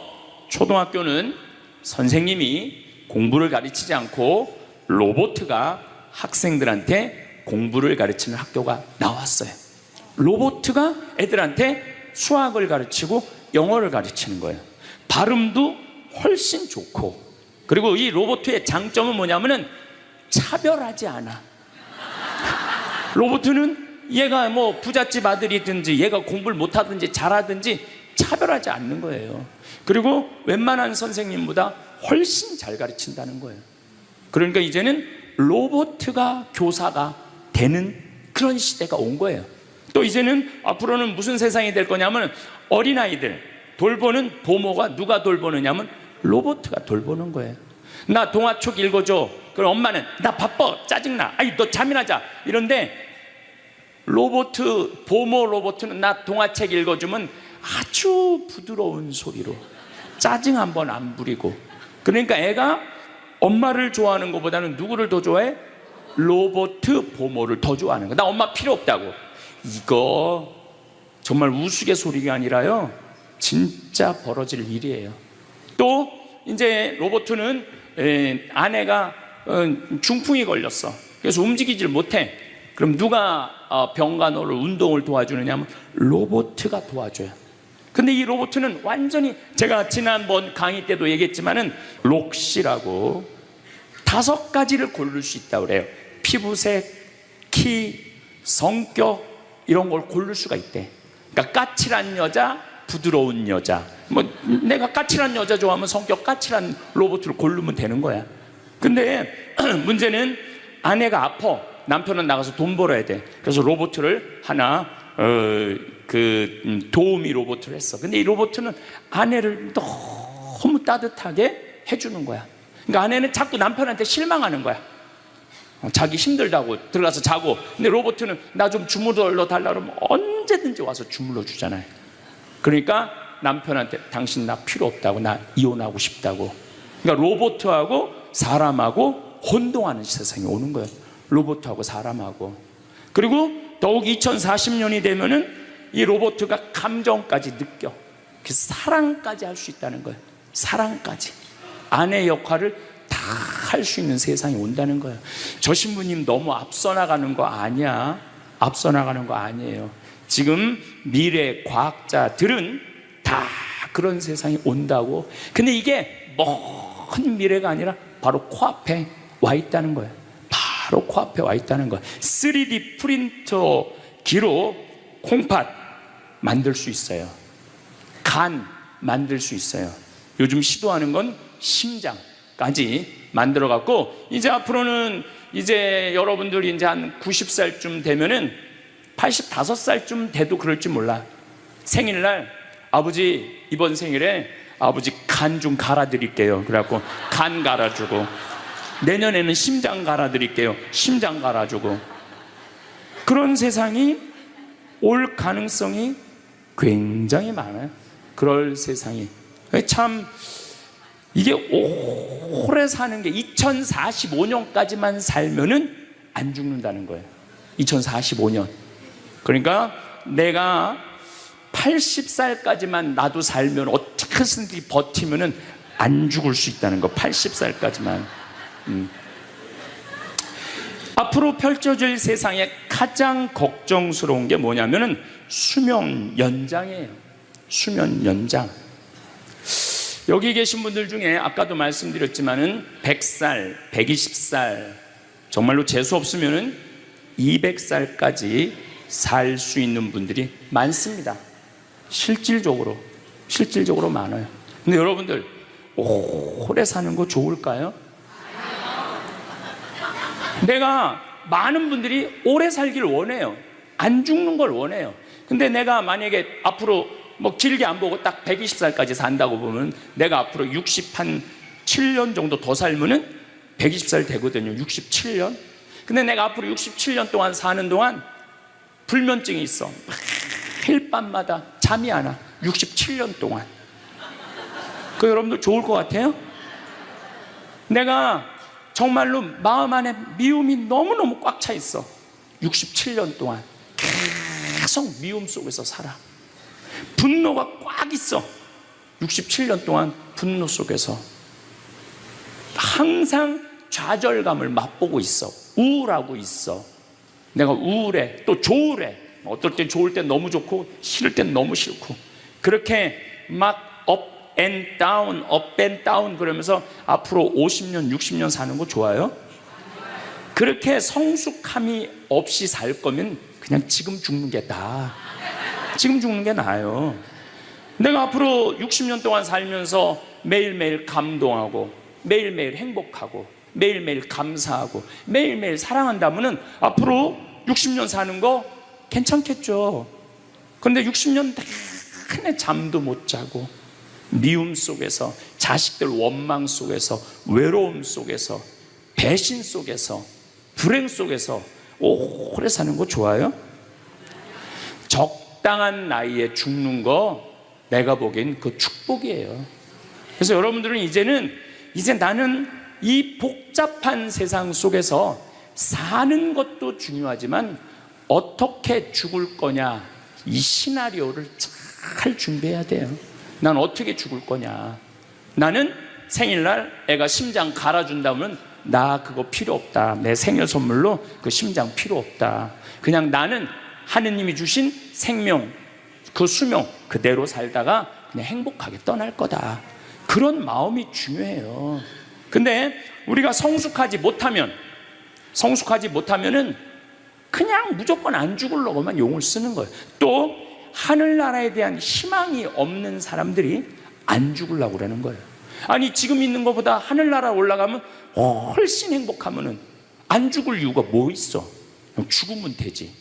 초등학교는 선생님이 공부를 가르치지 않고 로봇가 학생들한테 공부를 가르치는 학교가 나왔어요. 로봇가 애들한테 수학을 가르치고 영어를 가르치는 거예요. 발음도 훨씬 좋고. 그리고 이 로봇의 장점은 뭐냐면은 차별하지 않아. 로봇은 얘가 뭐 부잣집 아들이든지 얘가 공부를 못하든지 잘하든지 차별하지 않는 거예요. 그리고 웬만한 선생님보다 훨씬 잘 가르친다는 거예요. 그러니까 이제는 로봇가 교사가 되는 그런 시대가 온 거예요. 또 이제는 앞으로는 무슨 세상이 될 거냐면 어린아이들 돌보는 보모가 누가 돌보느냐면 로봇가 돌보는 거예요. 나 동화책 읽어줘. 그럼 엄마는 나 바빠 짜증나. 아이 너 잠이나 자. 이런데 보모 로봇은 나 동화책 읽어주면 아주 부드러운 소리로 짜증 한번 안 부리고. 그러니까 애가 엄마를 좋아하는 것보다는 누구를 더 좋아해? 로봇 보모를 더 좋아하는 거야. 나 엄마 필요 없다고. 이거 정말 우스갯소리가 아니라요 진짜 벌어질 일이에요. 또 이제 로봇은 아내가 중풍이 걸렸어. 그래서 움직이질 못해. 그럼 누가 병간호를 운동을 도와주느냐 하면 로봇가 도와줘요. 근데 이 로봇은 완전히 제가 지난번 강의 때도 얘기했지만은 록시라고 5가지를 고를 수 있다고 그래요. 피부색, 키, 성격 이런 걸 고를 수가 있대. 그러니까 까칠한 여자, 부드러운 여자. 뭐 내가 까칠한 여자 좋아하면 성격 까칠한 로봇을 고르면 되는 거야. 근데 문제는 아내가 아파. 남편은 나가서 돈 벌어야 돼. 그래서 로봇을 하나 도우미 로봇을 했어. 근데 이 로봇은 아내를 너무 따뜻하게 해주는 거야. 그러니까 아내는 자꾸 남편한테 실망하는 거야. 자기 힘들다고 들어가서 자고. 근데 로봇은 나 좀 주물러 달라 그러면 언제든지 와서 주물러 주잖아요. 그러니까 남편한테 당신 나 필요 없다고, 나 이혼하고 싶다고. 그러니까 로봇하고 사람하고 혼동하는 세상이 오는 거예요. 로봇하고 사람하고. 그리고 더욱 2040년이 되면은 이 로봇가 감정까지 느껴. 사랑까지 할 수 있다는 거예요. 사랑까지. 아내 역할을 다 할 수 있는 세상이 온다는 거예요. 저 신부님 너무 앞서 나가는 거 아니야. 앞서 나가는 거 아니에요. 지금 미래 과학자들은 다 그런 세상이 온다고. 근데 이게 먼 미래가 아니라 바로 코앞에 와 있다는 거예요. 바로 코앞에 와 있다는 거예요. 3D 프린터기로 콩팥 만들 수 있어요. 간 만들 수 있어요. 요즘 시도하는 건 심장까지 만들어 갖고, 이제 앞으로는 이제 여러분들이 이제 한 90살쯤 되면은 85살쯤 돼도 그럴지 몰라. 생일날 아버지 이번 생일에 아버지 간 좀 갈아드릴게요. 그래갖고 간 갈아주고, 내년에는 심장 갈아드릴게요. 심장 갈아주고. 그런 세상이 올 가능성이 굉장히 많아요. 그럴 세상이. 참 이게 오래 사는 게 2045년까지만 살면은 안 죽는다는 거예요. 2045년. 그러니까 내가 80살까지만 나도 살면 어떻게든지 버티면은 안 죽을 수 있다는 거. 80살까지만. 앞으로 펼쳐질 세상에 가장 걱정스러운 게 뭐냐면은 수명 연장이에요. 수명 연장. 여기 계신 분들 중에 아까도 말씀드렸지만은 100살, 120살, 정말로 재수 없으면은 200살까지 살 수 있는 분들이 많습니다. 실질적으로 많아요. 근데 여러분들 오래 사는 거 좋을까요? 내가 많은 분들이 오래 살기를 원해요. 안 죽는 걸 원해요. 근데 내가 만약에 앞으로 뭐 길게 안 보고 딱 120살까지 산다고 보면 내가 앞으로 67년 정도 더 살면은 120살 되거든요. 67년. 근데 내가 앞으로 67년 동안 사는 동안 불면증이 있어. 매일 밤마다 잠이 안 와. 67년 동안. 그 여러분들 좋을 것 같아요? 내가 정말로 마음 안에 미움이 너무너무 꽉 차 있어. 67년 동안 계속 미움 속에서 살아. 분노가 꽉 있어. 67년 동안 분노 속에서 항상 좌절감을 맛보고 있어. 우울하고 있어. 내가 우울해. 또 좋으래. 어떨 땐 좋을 땐 너무 좋고 싫을 땐 너무 싫고, 그렇게 막 up and down 그러면서 앞으로 50년 60년 사는 거 좋아요? 그렇게 성숙함이 없이 살 거면 그냥 지금 죽는 게 나아. 지금 죽는 게 나아요. 내가 앞으로 60년 동안 살면서 매일매일 감동하고 매일매일 행복하고 매일매일 감사하고 매일매일 사랑한다면은 앞으로 60년 사는 거 괜찮겠죠. 그런데 60년 내내 잠도 못 자고 미움 속에서, 자식들 원망 속에서, 외로움 속에서, 배신 속에서, 불행 속에서 오래 사는 거 좋아요? 적당한 나이에 죽는 거 내가 보기엔 그 축복이에요. 그래서 여러분들은 이제 나는 이 복잡한 세상 속에서 사는 것도 중요하지만 어떻게 죽을 거냐, 이 시나리오를 잘 준비해야 돼요. 난 어떻게 죽을 거냐. 나는 생일날 애가 심장 갈아준다면 나 그거 필요 없다. 내 생일 선물로 그 심장 필요 없다. 그냥 나는 하느님이 주신 생명, 그 수명 그대로 살다가 그냥 행복하게 떠날 거다. 그런 마음이 중요해요. 근데 우리가 성숙하지 못하면은 그냥 무조건 안 죽으려고만 용을 쓰는 거예요. 또 하늘나라에 대한 희망이 없는 사람들이 안 죽으려고 그러는 거예요. 아니 지금 있는 것보다 하늘나라 올라가면 훨씬 행복하면은 안 죽을 이유가 뭐 있어? 그냥 죽으면 되지.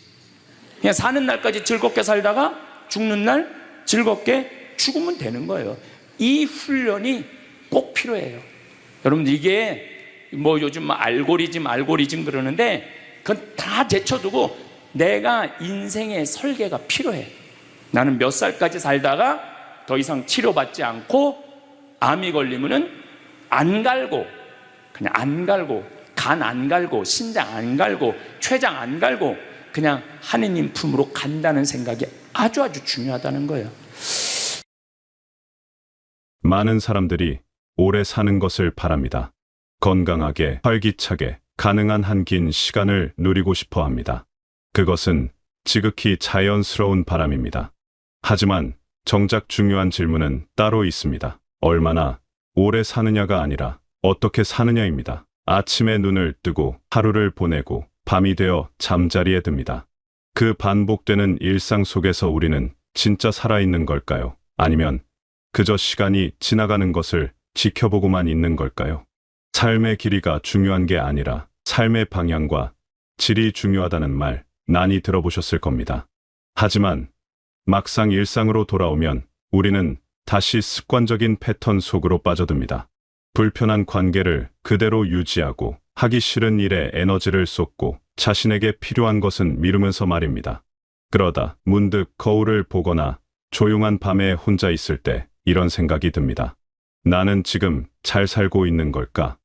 그냥 사는 날까지 즐겁게 살다가 죽는 날 즐겁게 죽으면 되는 거예요. 이 훈련이 꼭 필요해요. 여러분들 이게 뭐 요즘 알고리즘 그러는데 그건 다 제쳐두고 내가 인생의 설계가 필요해. 나는 몇 살까지 살다가 더 이상 치료받지 않고 암이 걸리면은 안 갈고, 그냥 안 갈고, 간 안 갈고, 신장 안 갈고, 췌장 안 갈고 그냥 하느님 품으로 간다는 생각이 아주 중요하다는 거예요. 많은 사람들이 오래 사는 것을 바랍니다. 건강하게, 활기차게, 가능한 한 긴 시간을 누리고 싶어 합니다. 그것은 지극히 자연스러운 바람입니다. 하지만 정작 중요한 질문은 따로 있습니다. 얼마나 오래 사느냐가 아니라 어떻게 사느냐입니다. 아침에 눈을 뜨고 하루를 보내고 밤이 되어 잠자리에 듭니다. 그 반복되는 일상 속에서 우리는 진짜 살아있는 걸까요? 아니면 그저 시간이 지나가는 것을 지켜보고만 있는 걸까요? 삶의 길이가 중요한 게 아니라 삶의 방향과 질이 중요하다는 말 많이 들어보셨을 겁니다. 하지만 막상 일상으로 돌아오면 우리는 다시 습관적인 패턴 속으로 빠져듭니다. 불편한 관계를 그대로 유지하고 하기 싫은 일에 에너지를 쏟고 자신에게 필요한 것은 미루면서 말입니다. 그러다 문득 거울을 보거나 조용한 밤에 혼자 있을 때 이런 생각이 듭니다. 나는 지금 잘 살고 있는 걸까?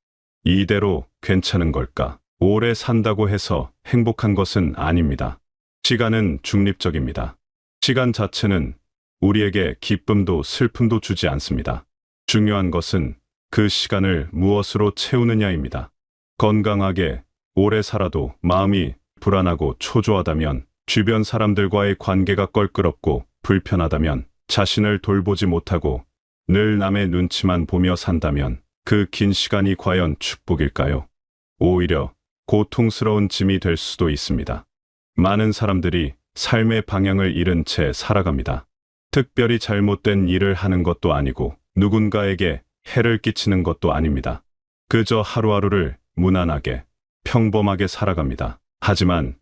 이대로 괜찮은 걸까? 오래 산다고 해서 행복한 것은 아닙니다. 시간은 중립적입니다. 시간 자체는 우리에게 기쁨도 슬픔도 주지 않습니다. 중요한 것은 그 시간을 무엇으로 채우느냐입니다. 건강하게 오래 살아도 마음이 불안하고 초조하다면, 주변 사람들과의 관계가 껄끄럽고 불편하다면, 자신을 돌보지 못하고 늘 남의 눈치만 보며 산다면 그 긴 시간이 과연 축복일까요? 오히려 고통스러운 짐이 될 수도 있습니다. 많은 사람들이 삶의 방향을 잃은 채 살아갑니다. 특별히 잘못된 일을 하는 것도 아니고 누군가에게 해를 끼치는 것도 아닙니다. 그저 하루하루를 무난하게 평범하게 살아갑니다. 하지만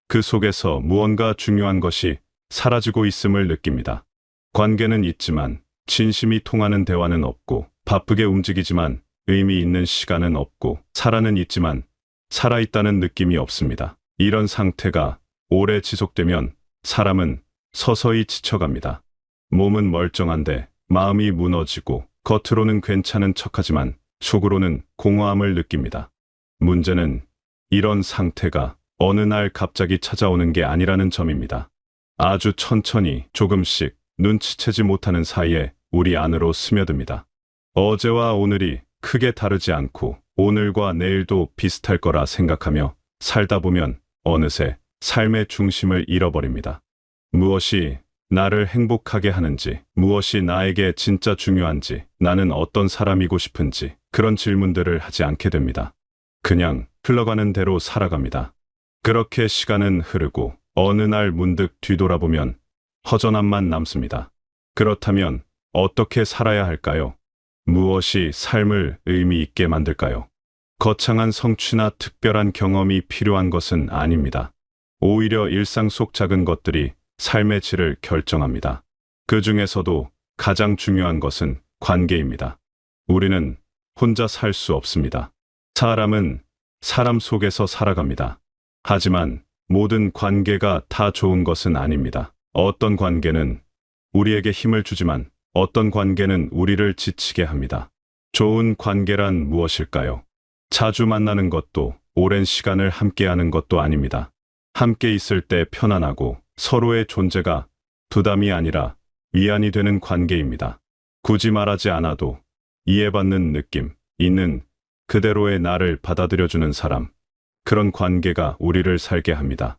그 속에서 무언가 중요한 것이 사라지고 있음을 느낍니다. 관계는 있지만 진심이 통하는 대화는 없고, 바쁘게 움직이지만 의미 있는 시간은 없고, 살아는 있지만 살아있다는 느낌이 없습니다. 이런 상태가 오래 지속되면 사람은 서서히 지쳐갑니다. 몸은 멀쩡한데 마음이 무너지고, 겉으로는 괜찮은 척하지만 속으로는 공허함을 느낍니다. 문제는 이런 상태가 어느 날 갑자기 찾아오는 게 아니라는 점입니다. 아주 천천히 조금씩 눈치채지 못하는 사이에 우리 안으로 스며듭니다. 어제와 오늘이 크게 다르지 않고 오늘과 내일도 비슷할 거라 생각하며 살다 보면 어느새 삶의 중심을 잃어버립니다. 무엇이 나를 행복하게 하는지, 무엇이 나에게 진짜 중요한지, 나는 어떤 사람이고 싶은지, 그런 질문들을 하지 않게 됩니다. 그냥 흘러가는 대로 살아갑니다. 그렇게 시간은 흐르고 어느 날 문득 뒤돌아보면 허전함만 남습니다. 그렇다면 어떻게 살아야 할까요? 무엇이 삶을 의미 있게 만들까요? 거창한 성취나 특별한 경험이 필요한 것은 아닙니다. 오히려 일상 속 작은 것들이 삶의 질을 결정합니다. 그 중에서도 가장 중요한 것은 관계입니다. 우리는 혼자 살 수 없습니다. 사람은 사람 속에서 살아갑니다. 하지만 모든 관계가 다 좋은 것은 아닙니다. 어떤 관계는 우리에게 힘을 주지만 어떤 관계는 우리를 지치게 합니다. 좋은 관계란 무엇일까요? 자주 만나는 것도 오랜 시간을 함께하는 것도 아닙니다. 함께 있을 때 편안하고 서로의 존재가 부담이 아니라 위안이 되는 관계입니다. 굳이 말하지 않아도 이해받는 느낌, 있는 그대로의 나를 받아들여주는 사람, 그런 관계가 우리를 살게 합니다.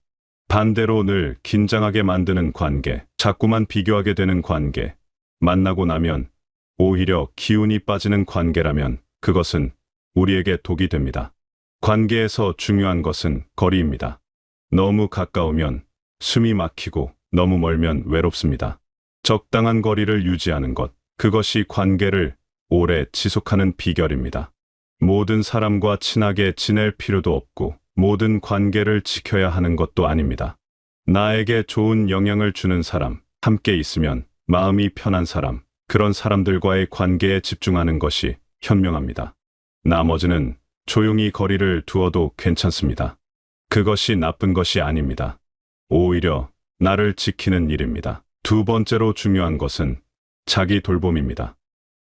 반대로 늘 긴장하게 만드는 관계, 자꾸만 비교하게 되는 관계, 만나고 나면 오히려 기운이 빠지는 관계라면 그것은 우리에게 독이 됩니다. 관계에서 중요한 것은 거리입니다. 너무 가까우면 숨이 막히고 너무 멀면 외롭습니다. 적당한 거리를 유지하는 것, 그것이 관계를 오래 지속하는 비결입니다. 모든 사람과 친하게 지낼 필요도 없고 모든 관계를 지켜야 하는 것도 아닙니다. 나에게 좋은 영향을 주는 사람, 함께 있으면 마음이 편한 사람, 그런 사람들과의 관계에 집중하는 것이 현명합니다. 나머지는 조용히 거리를 두어도 괜찮습니다. 그것이 나쁜 것이 아닙니다. 오히려 나를 지키는 일입니다. 두 번째로 중요한 것은 자기 돌봄입니다.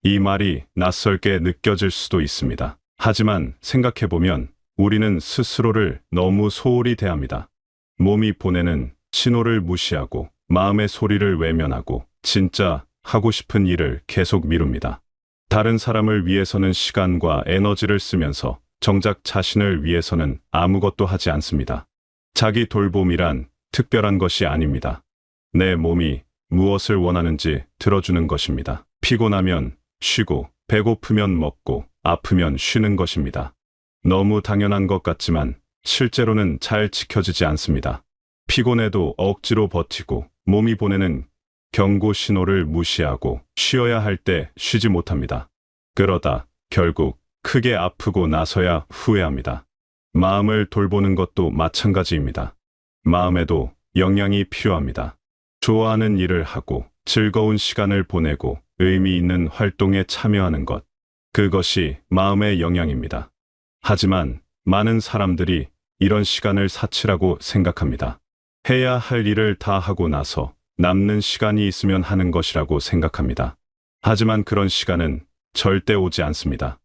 이 말이 낯설게 느껴질 수도 있습니다. 하지만 생각해보면 우리는 스스로를 너무 소홀히 대합니다. 몸이 보내는 신호를 무시하고 마음의 소리를 외면하고 진짜 하고 싶은 일을 계속 미룹니다. 다른 사람을 위해서는 시간과 에너지를 쓰면서 정작 자신을 위해서는 아무것도 하지 않습니다. 자기 돌봄이란 특별한 것이 아닙니다. 내 몸이 무엇을 원하는지 들어주는 것입니다. 피곤하면 쉬고, 배고프면 먹고, 아프면 쉬는 것입니다. 너무 당연한 것 같지만 실제로는 잘 지켜지지 않습니다. 피곤해도 억지로 버티고 몸이 보내는 경고 신호를 무시하고 쉬어야 할 때 쉬지 못합니다. 그러다 결국 크게 아프고 나서야 후회합니다. 마음을 돌보는 것도 마찬가지입니다. 마음에도 영양이 필요합니다. 좋아하는 일을 하고 즐거운 시간을 보내고 의미 있는 활동에 참여하는 것. 그것이 마음의 영양입니다. 하지만 많은 사람들이 이런 시간을 사치라고 생각합니다. 해야 할 일을 다 하고 나서 남는 시간이 있으면 하는 것이라고 생각합니다. 하지만 그런 시간은 절대 오지 않습니다.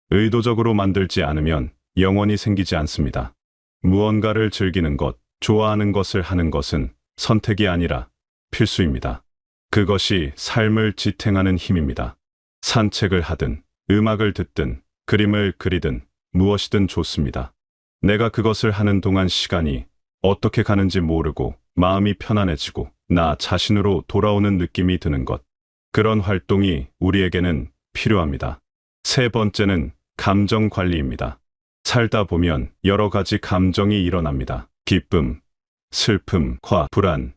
의도적으로 만들지 않으면 영원히 생기지 않습니다. 무언가를 즐기는 것, 좋아하는 것을 하는 것은 선택이 아니라 필수입니다. 그것이 삶을 지탱하는 힘입니다. 산책을 하든, 음악을 듣든, 그림을 그리든, 무엇이든 좋습니다. 내가 그것을 하는 동안 시간이 어떻게 가는지 모르고 마음이 편안해지고 나 자신으로 돌아오는 느낌이 드는 것. 그런 활동이 우리에게는 필요합니다. 세 번째는 감정 관리입니다. 살다 보면 여러 가지 감정이 일어납니다. 기쁨, 슬픔, 화, 불안,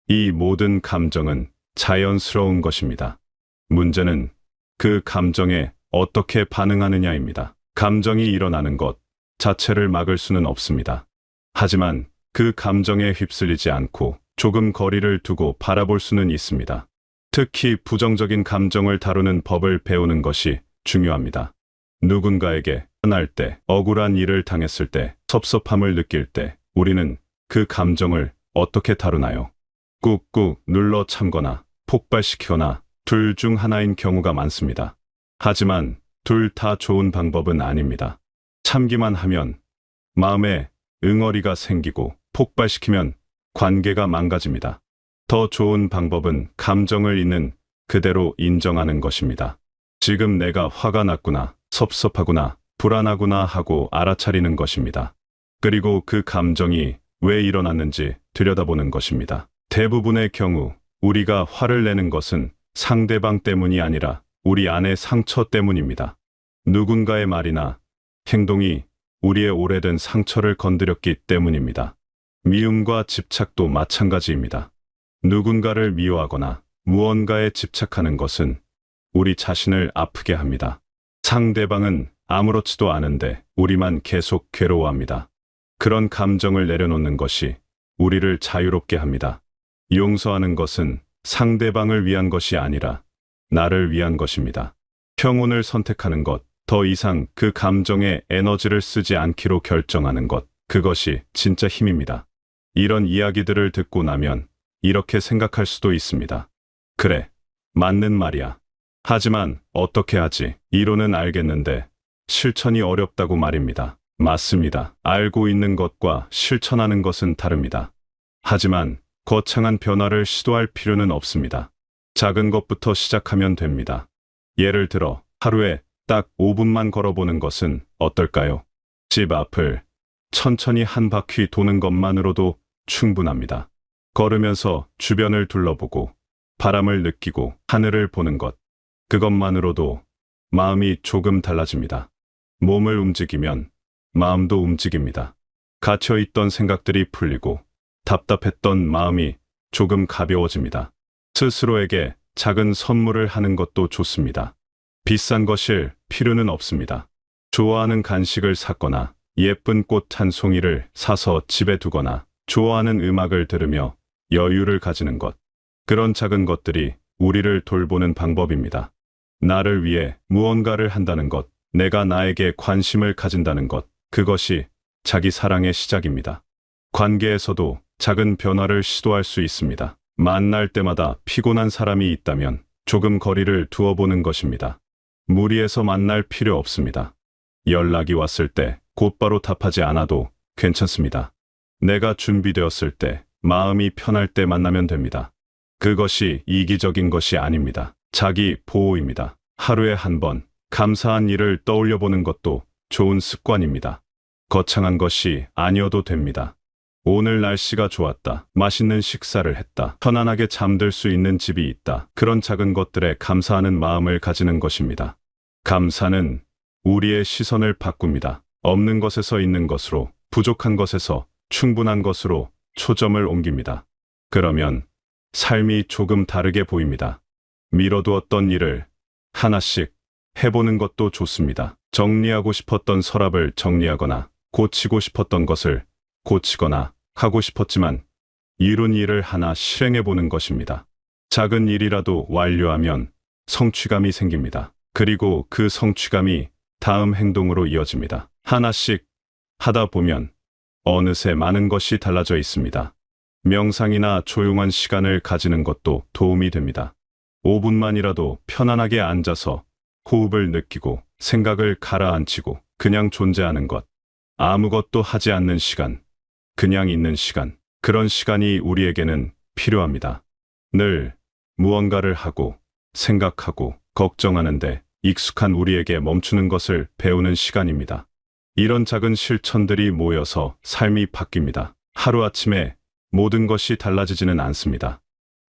이 모든 감정은 자연스러운 것입니다. 문제는 그 감정에 어떻게 반응하느냐입니다. 감정이 일어나는 것 자체를 막을 수는 없습니다. 하지만 그 감정에 휩쓸리지 않고 조금 거리를 두고 바라볼 수는 있습니다. 특히 부정적인 감정을 다루는 법을 배우는 것이 중요합니다. 누군가에게 화날 때, 억울한 일을 당했을 때, 섭섭함을 느낄 때 우리는 그 감정을 어떻게 다루나요? 꾹꾹 눌러 참거나 폭발시키거나 둘 중 하나인 경우가 많습니다. 하지만 둘 다 좋은 방법은 아닙니다. 참기만 하면 마음에 응어리가 생기고 폭발시키면 관계가 망가집니다. 더 좋은 방법은 감정을 있는 그대로 인정하는 것입니다. 지금 내가 화가 났구나, 섭섭하구나, 불안하구나 하고 알아차리는 것입니다. 그리고 그 감정이 왜 일어났는지 들여다보는 것입니다. 대부분의 경우 우리가 화를 내는 것은 상대방 때문이 아니라 우리 안의 상처 때문입니다. 누군가의 말이나 행동이 우리의 오래된 상처를 건드렸기 때문입니다. 미움과 집착도 마찬가지입니다. 누군가를 미워하거나 무언가에 집착하는 것은 우리 자신을 아프게 합니다. 상대방은 아무렇지도 않은데 우리만 계속 괴로워합니다. 그런 감정을 내려놓는 것이 우리를 자유롭게 합니다. 용서하는 것은 상대방을 위한 것이 아니라 나를 위한 것입니다. 평온을 선택하는 것, 더 이상 그 감정에 에너지를 쓰지 않기로 결정하는 것, 그것이 진짜 힘입니다. 이런 이야기들을 듣고 나면 이렇게 생각할 수도 있습니다. 그래, 맞는 말이야. 하지만 어떻게 하지? 이론은 알겠는데 실천이 어렵다고 말입니다. 맞습니다. 알고 있는 것과 실천하는 것은 다릅니다. 하지만 거창한 변화를 시도할 필요는 없습니다. 작은 것부터 시작하면 됩니다. 예를 들어 하루에 딱 5분만 걸어보는 것은 어떨까요? 집 앞을 천천히 한 바퀴 도는 것만으로도 충분합니다. 걸으면서 주변을 둘러보고 바람을 느끼고 하늘을 보는 것. 그것만으로도 마음이 조금 달라집니다. 몸을 움직이면 마음도 움직입니다. 갇혀있던 생각들이 풀리고 답답했던 마음이 조금 가벼워집니다. 스스로에게 작은 선물을 하는 것도 좋습니다. 비싼 것일 필요는 없습니다. 좋아하는 간식을 샀거나 예쁜 꽃 한 송이를 사서 집에 두거나 좋아하는 음악을 들으며 여유를 가지는 것. 그런 작은 것들이 우리를 돌보는 방법입니다. 나를 위해 무언가를 한다는 것, 내가 나에게 관심을 가진다는 것, 그것이 자기 사랑의 시작입니다. 관계에서도 작은 변화를 시도할 수 있습니다. 만날 때마다 피곤한 사람이 있다면 조금 거리를 두어보는 것입니다. 무리해서 만날 필요 없습니다. 연락이 왔을 때 곧바로 답하지 않아도 괜찮습니다. 내가 준비되었을 때, 마음이 편할 때 만나면 됩니다. 그것이 이기적인 것이 아닙니다. 자기 보호입니다. 하루에 한 번 감사한 일을 떠올려 보는 것도 좋은 습관입니다. 거창한 것이 아니어도 됩니다. 오늘 날씨가 좋았다. 맛있는 식사를 했다. 편안하게 잠들 수 있는 집이 있다. 그런 작은 것들에 감사하는 마음을 가지는 것입니다. 감사는 우리의 시선을 바꿉니다. 없는 것에서 있는 것으로, 부족한 것에서 충분한 것으로 초점을 옮깁니다. 그러면 삶이 조금 다르게 보입니다. 미뤄두었던 일을 하나씩 해보는 것도 좋습니다. 정리하고 싶었던 서랍을 정리하거나 고치고 싶었던 것을 고치거나 하고 싶었지만 이룬 일을 하나 실행해보는 것입니다. 작은 일이라도 완료하면 성취감이 생깁니다. 그리고 그 성취감이 다음 행동으로 이어집니다. 하나씩 하다 보면 어느새 많은 것이 달라져 있습니다. 명상이나 조용한 시간을 가지는 것도 도움이 됩니다. 5분만이라도 편안하게 앉아서 호흡을 느끼고 생각을 가라앉히고 그냥 존재하는 것. 아무것도 하지 않는 시간, 그냥 있는 시간. 그런 시간이 우리에게는 필요합니다. 늘 무언가를 하고 생각하고 걱정하는데 익숙한 우리에게 멈추는 것을 배우는 시간입니다. 이런 작은 실천들이 모여서 삶이 바뀝니다. 하루아침에 모든 것이 달라지지는 않습니다.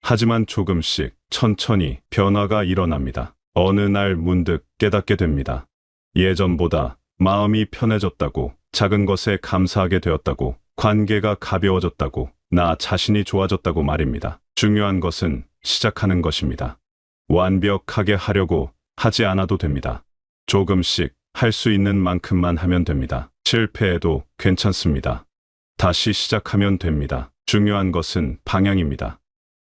하지만 조금씩 천천히 변화가 일어납니다. 어느 날 문득 깨닫게 됩니다. 예전보다 마음이 편해졌다고, 작은 것에 감사하게 되었다고, 관계가 가벼워졌다고, 나 자신이 좋아졌다고 말입니다. 중요한 것은 시작하는 것입니다. 완벽하게 하려고 하지 않아도 됩니다. 조금씩 할 수 있는 만큼만 하면 됩니다. 실패해도 괜찮습니다. 다시 시작하면 됩니다. 중요한 것은 방향입니다.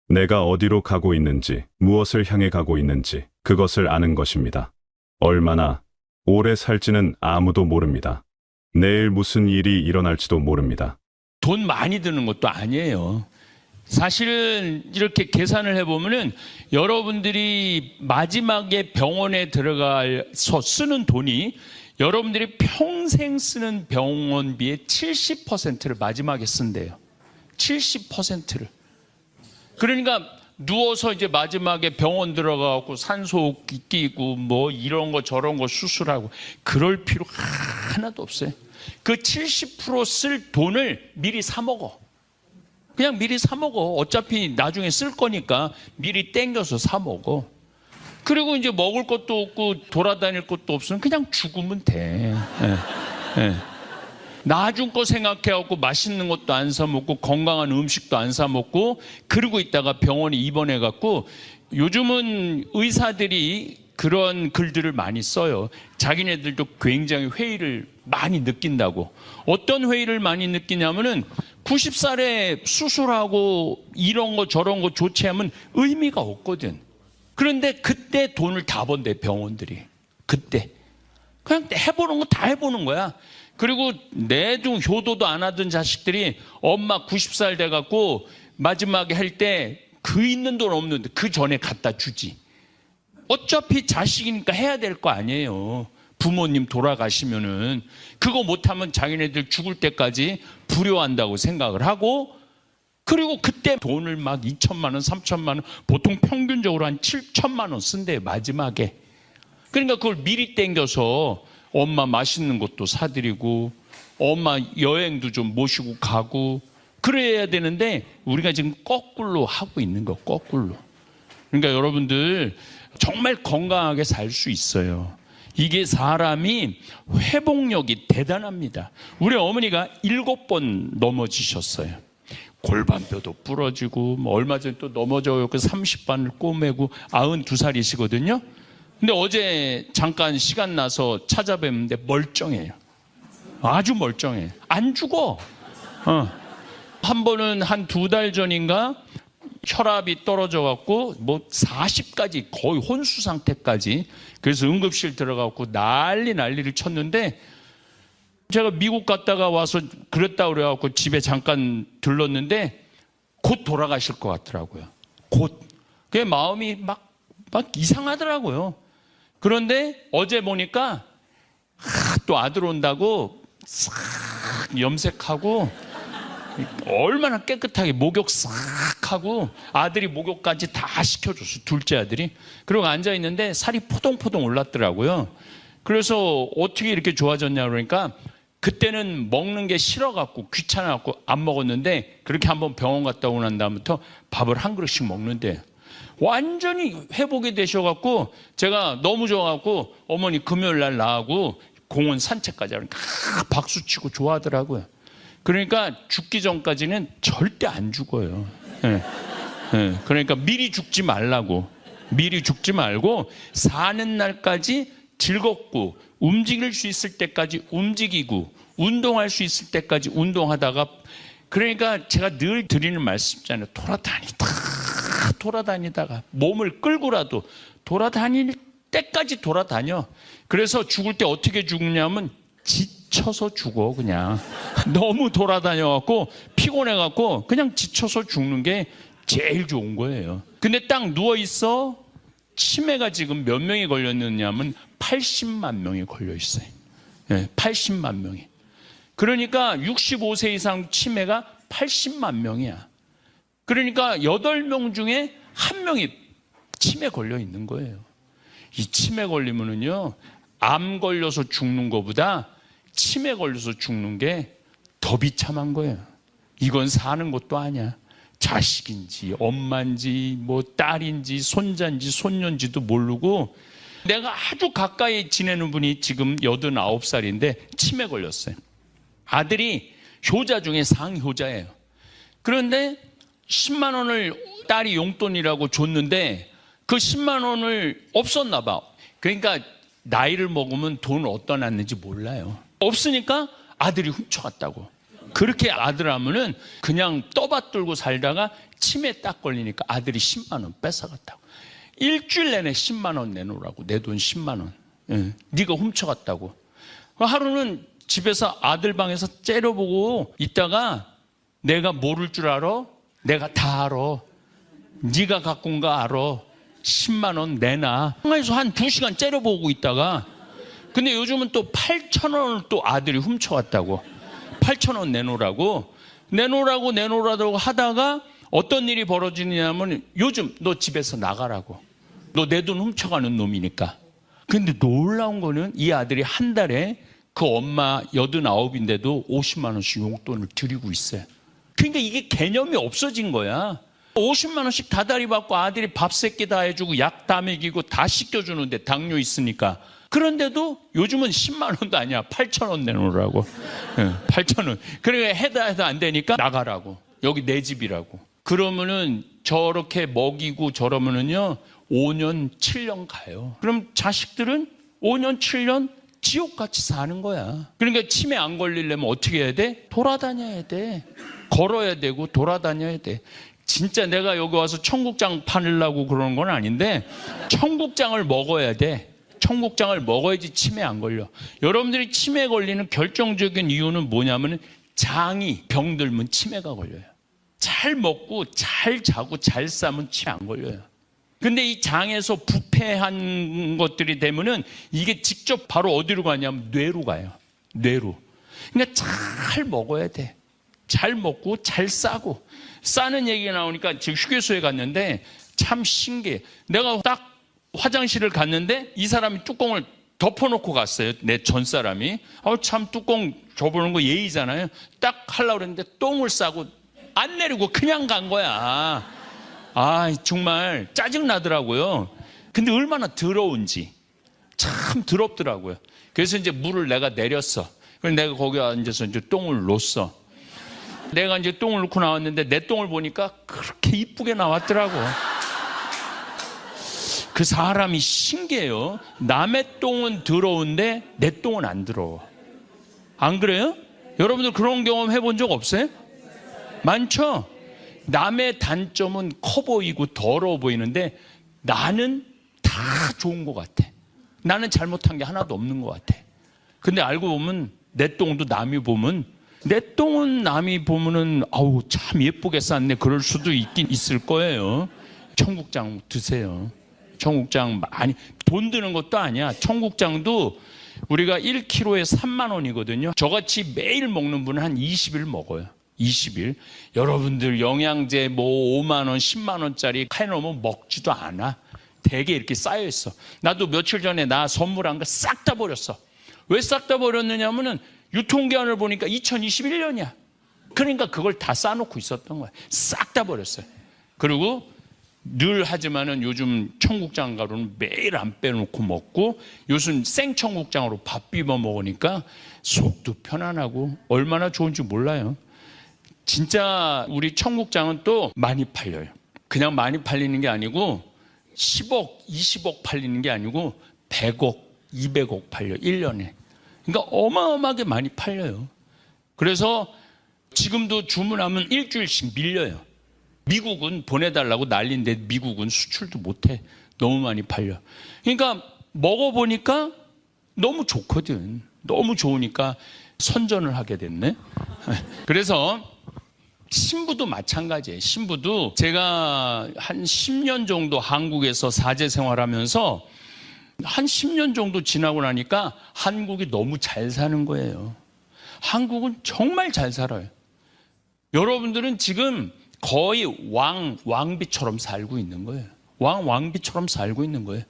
내가 어디로 가고 있는지, 무엇을 향해 가고 있는지, 그것을 아는 것입니다. 얼마나 오래 살지는 아무도 모릅니다. 내일 무슨 일이 일어날지도 모릅니다. 돈 많이 드는 것도 아니에요. 사실은 이렇게 계산을 해보면은 여러분들이 마지막에 병원에 들어가서 쓰는 돈이 여러분들이 평생 쓰는 병원비의 70%를 마지막에 쓴대요. 70%를. 그러니까 누워서 이제 마지막에 병원 들어가고 산소호흡기 끼고 뭐 이런 거 저런 거 수술하고 그럴 필요 하나도 없어요. 그 70% 쓸 돈을 미리 사 먹어. 그냥 미리 사 먹어. 어차피 나중에 쓸 거니까 미리 땡겨서 사 먹어. 그리고 이제 먹을 것도 없고 돌아다닐 것도 없으면 그냥 죽으면 돼. 나중 거 생각해갖고 맛있는 것도 안 사 먹고 건강한 음식도 안 사 먹고 그러고 있다가 병원에 입원해갖고 요즘은 의사들이 그런 글들을 많이 써요. 자기네들도 굉장히 회의를 많이 느낀다고. 어떤 회의를 많이 느끼냐면은 90살에 수술하고 이런 거 저런 거 조치하면 의미가 없거든. 그런데 그때 돈을 다 번대 병원들이. 그때 그냥 해보는 거 다 해보는 거야. 그리고 내중 효도도 안 하던 자식들이 엄마 90살 돼갖고 마지막에 할 때 그 있는 돈 없는데 그 전에 갖다 주지. 어차피 자식이니까 해야 될 거 아니에요. 부모님 돌아가시면은 그거 못하면 자기네들 죽을 때까지 불효한다고 생각을 하고, 그리고 그때 돈을 막 2천만 원, 3천만 원, 보통 평균적으로 한 7천만 원 쓴대요 마지막에. 그러니까 그걸 미리 땡겨서 엄마 맛있는 것도 사드리고 엄마 여행도 좀 모시고 가고 그래야 되는데 우리가 지금 거꾸로 하고 있는 거, 거꾸로. 그러니까 여러분들 정말 건강하게 살 수 있어요. 이게 사람이 회복력이 대단합니다. 우리 어머니가 7번 넘어지셨어요. 골반뼈도 부러지고 뭐 얼마 전에 또 넘어져서 30반을 꼬매고 92살이시거든요. 근데 어제 잠깐 시간 나서 찾아뵙는데 멀쩡해요. 아주 멀쩡해. 안 죽어. 한 번은 한 2달 전인가 혈압이 떨어져 갖고 뭐 40까지 거의 혼수 상태까지, 그래서 응급실 들어가고 난리를 쳤는데, 제가 미국 갔다가 와서 그랬다 그래 갖고 집에 잠깐 들렀는데 곧 돌아가실 것 같더라고요. 곧. 그게 마음이 막 이상하더라고요. 그런데 어제 보니까 또 아들 온다고 싹 염색하고 얼마나 깨끗하게 목욕 싹 하고, 아들이 목욕까지 다 시켜줬어, 둘째 아들이. 그리고 앉아있는데 살이 포동포동 올랐더라고요. 그래서 어떻게 이렇게 좋아졌냐 그러니까, 그때는 먹는 게 싫어갖고 귀찮아갖고 안 먹었는데, 그렇게 한번 병원 갔다 오고 난 다음부터 밥을 한 그릇씩 먹는데 완전히 회복이 되셔갖고, 제가 너무 좋아갖고 어머니 금요일 날 나하고 공원 산책까지 하니까 박수치고 좋아하더라고요. 그러니까 죽기 전까지는 절대 안 죽어요. 그러니까 미리 죽지 말라고. 미리 죽지 말고 사는 날까지 즐겁고 움직일 수 있을 때까지 움직이고 운동할 수 있을 때까지 운동하다가, 그러니까 제가 늘 드리는 말씀이잖아요. 돌아다니다가 몸을 끌고라도 돌아다닐 때까지 돌아다녀. 그래서 죽을 때 어떻게 죽느냐면 지쳐서 죽어. 그냥 너무 돌아다녀갖고 피곤해갖고 그냥 지쳐서 죽는 게 제일 좋은 거예요. 근데 딱 누워있어. 치매가 지금 몇 명이 걸렸느냐면 80만 명이 걸려 있어요. 80만 명이. 그러니까 65세 이상 치매가 80만 명이야. 그러니까 8명 중에 1명이 치매 걸려 있는 거예요. 이 치매 걸리면은요, 암 걸려서 죽는 것보다 치매 걸려서 죽는 게 더 비참한 거예요. 이건 사는 것도 아니야. 자식인지 엄마인지 뭐 딸인지 손자인지 손녀인지도 모르고, 내가 아주 가까이 지내는 분이 지금 89살인데 치매 걸렸어요. 아들이 효자 중에 상효자예요. 그런데 10만 원을 딸이 용돈이라고 줬는데 그 10만 원을 없었나 봐. 그러니까 나이를 먹으면 돈을 어디다 놨는지 몰라요. 없으니까 아들이 훔쳐갔다고. 그렇게 아들 하면은 그냥 떠받들고 살다가 치매 딱 걸리니까 아들이 10만 원 뺏어갔다고. 일주일 내내 10만 원 내놓으라고. 내 돈 10만 원. 네가 훔쳐갔다고. 하루는 집에서 아들 방에서 째려보고 있다가, 내가 모를 줄 알아? 내가 다 알아. 네가 갖고 온 거 알아. 10만 원 내놔. 그래서 한 2시간 째려보고 있다가, 근데 요즘은 또 8천 원을 또 아들이 훔쳐갔다고. 8천 원 내놓으라고 하다가 어떤 일이 벌어지냐면, 요즘 너 집에서 나가라고. 너 내 돈 훔쳐가는 놈이니까. 근데 놀라운 거는 이 아들이 한 달에 그 엄마 89인데도 50만 원씩 용돈을 드리고 있어요. 그러니까 이게 개념이 없어진 거야. 50만 원씩 다달이 받고 아들이 밥 세끼 다 해주고 약 다 먹이고 다 씻겨주는데, 당뇨 있으니까. 그런데도 요즘은 10만 원도 아니야. 8천 원 내놓으라고. 8천 원. 그러니까 해도 안 되니까 나가라고. 여기 내 집이라고. 그러면은 저렇게 먹이고 저러면은요 5년 7년 가요. 그럼 자식들은 5년 7년 지옥같이 사는 거야. 그러니까 치매 안 걸리려면 어떻게 해야 돼? 돌아다녀야 돼. 걸어야 되고 돌아다녀야 돼. 진짜 내가 여기 와서 청국장 파려고 그러는 건 아닌데, 청국장을 먹어야 돼. 청국장을 먹어야지 치매 안 걸려. 여러분들이 치매 걸리는 결정적인 이유는 뭐냐면, 장이 병들면 치매가 걸려요. 잘 먹고 잘 자고 잘 싸면 치매 안 걸려요. 근데 이 장에서 부패한 것들이 되면은 이게 직접 바로 어디로 가냐면 뇌로 가요. 뇌로. 그러니까 잘 먹어야 돼. 잘 먹고 잘 싸고. 싸는 얘기가 나오니까 지금 휴게소에 갔는데 참 신기해. 내가 딱 화장실을 갔는데 이 사람이 뚜껑을 덮어놓고 갔어요. 내 전 사람이. 참 뚜껑 접어놓은 거 예의잖아요. 딱 하려고 그랬는데 똥을 싸고 안 내리고 그냥 간 거야. 정말 짜증나더라고요. 근데 얼마나 더러운지. 참 더럽더라고요. 그래서 이제 물을 내가 내렸어. 그래서 내가 거기 앉아서 이제 똥을 놓았어. 내가 이제 똥을 넣고 나왔는데 내 똥을 보니까 그렇게 이쁘게 나왔더라고. 그 사람이 신기해요. 남의 똥은 더러운데 내 똥은 안 더러워. 안 그래요? 여러분들 그런 경험 해본 적 없어요? 많죠? 남의 단점은 커 보이고 더러워 보이는데 나는 다 좋은 것 같아. 나는 잘못한 게 하나도 없는 것 같아. 근데 알고 보면 내 똥도 남이 보면, 내 똥은 남이 보면은 아우 참 예쁘게 쌌네 그럴 수도 있긴 있을 거예요. 청국장 드세요. 청국장 많이, 돈 드는 것도 아니야. 청국장도 우리가 1kg에 3만 원이거든요. 저같이 매일 먹는 분은 한 20일 먹어요. 20일. 여러분들 영양제 뭐 5만 원, 10만 원짜리 해놓으면 먹지도 않아. 되게 이렇게 쌓여 있어. 나도 며칠 전에 나 선물한 거 싹 다 버렸어. 왜 싹 다 버렸느냐면은 유통기한을 보니까 2021년이야. 그러니까 그걸 다 싸놓고 있었던 거야. 싹 다 버렸어요. 그리고 늘 하지만은 요즘 청국장 가루는 매일 안 빼놓고 먹고, 요즘 생청국장으로 밥 비벼 먹으니까 속도 편안하고 얼마나 좋은지 몰라요. 진짜 우리 청국장은 또 많이 팔려요. 그냥 많이 팔리는 게 아니고 10억, 20억 팔리는 게 아니고 100억, 200억 팔려 1년에. 그러니까 어마어마하게 많이 팔려요. 그래서 지금도 주문하면 일주일씩 밀려요. 미국은 보내달라고 난리인데 미국은 수출도 못해. 너무 많이 팔려. 그러니까 먹어보니까 너무 좋거든. 너무 좋으니까 선전을 하게 됐네. 그래서 신부도 마찬가지예요. 신부도 제가 한 10년 정도 한국에서 사제 생활하면서 한 10년 정도 지나고 나니까 한국이 너무 잘 사는 거예요. 한국은 정말 잘 살아요. 여러분들은 지금 거의 왕비처럼 살고 있는 거예요. 왕비처럼 살고 있는 거예요.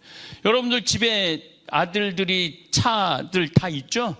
여러분들 집에 아들들이 차들 다 있죠?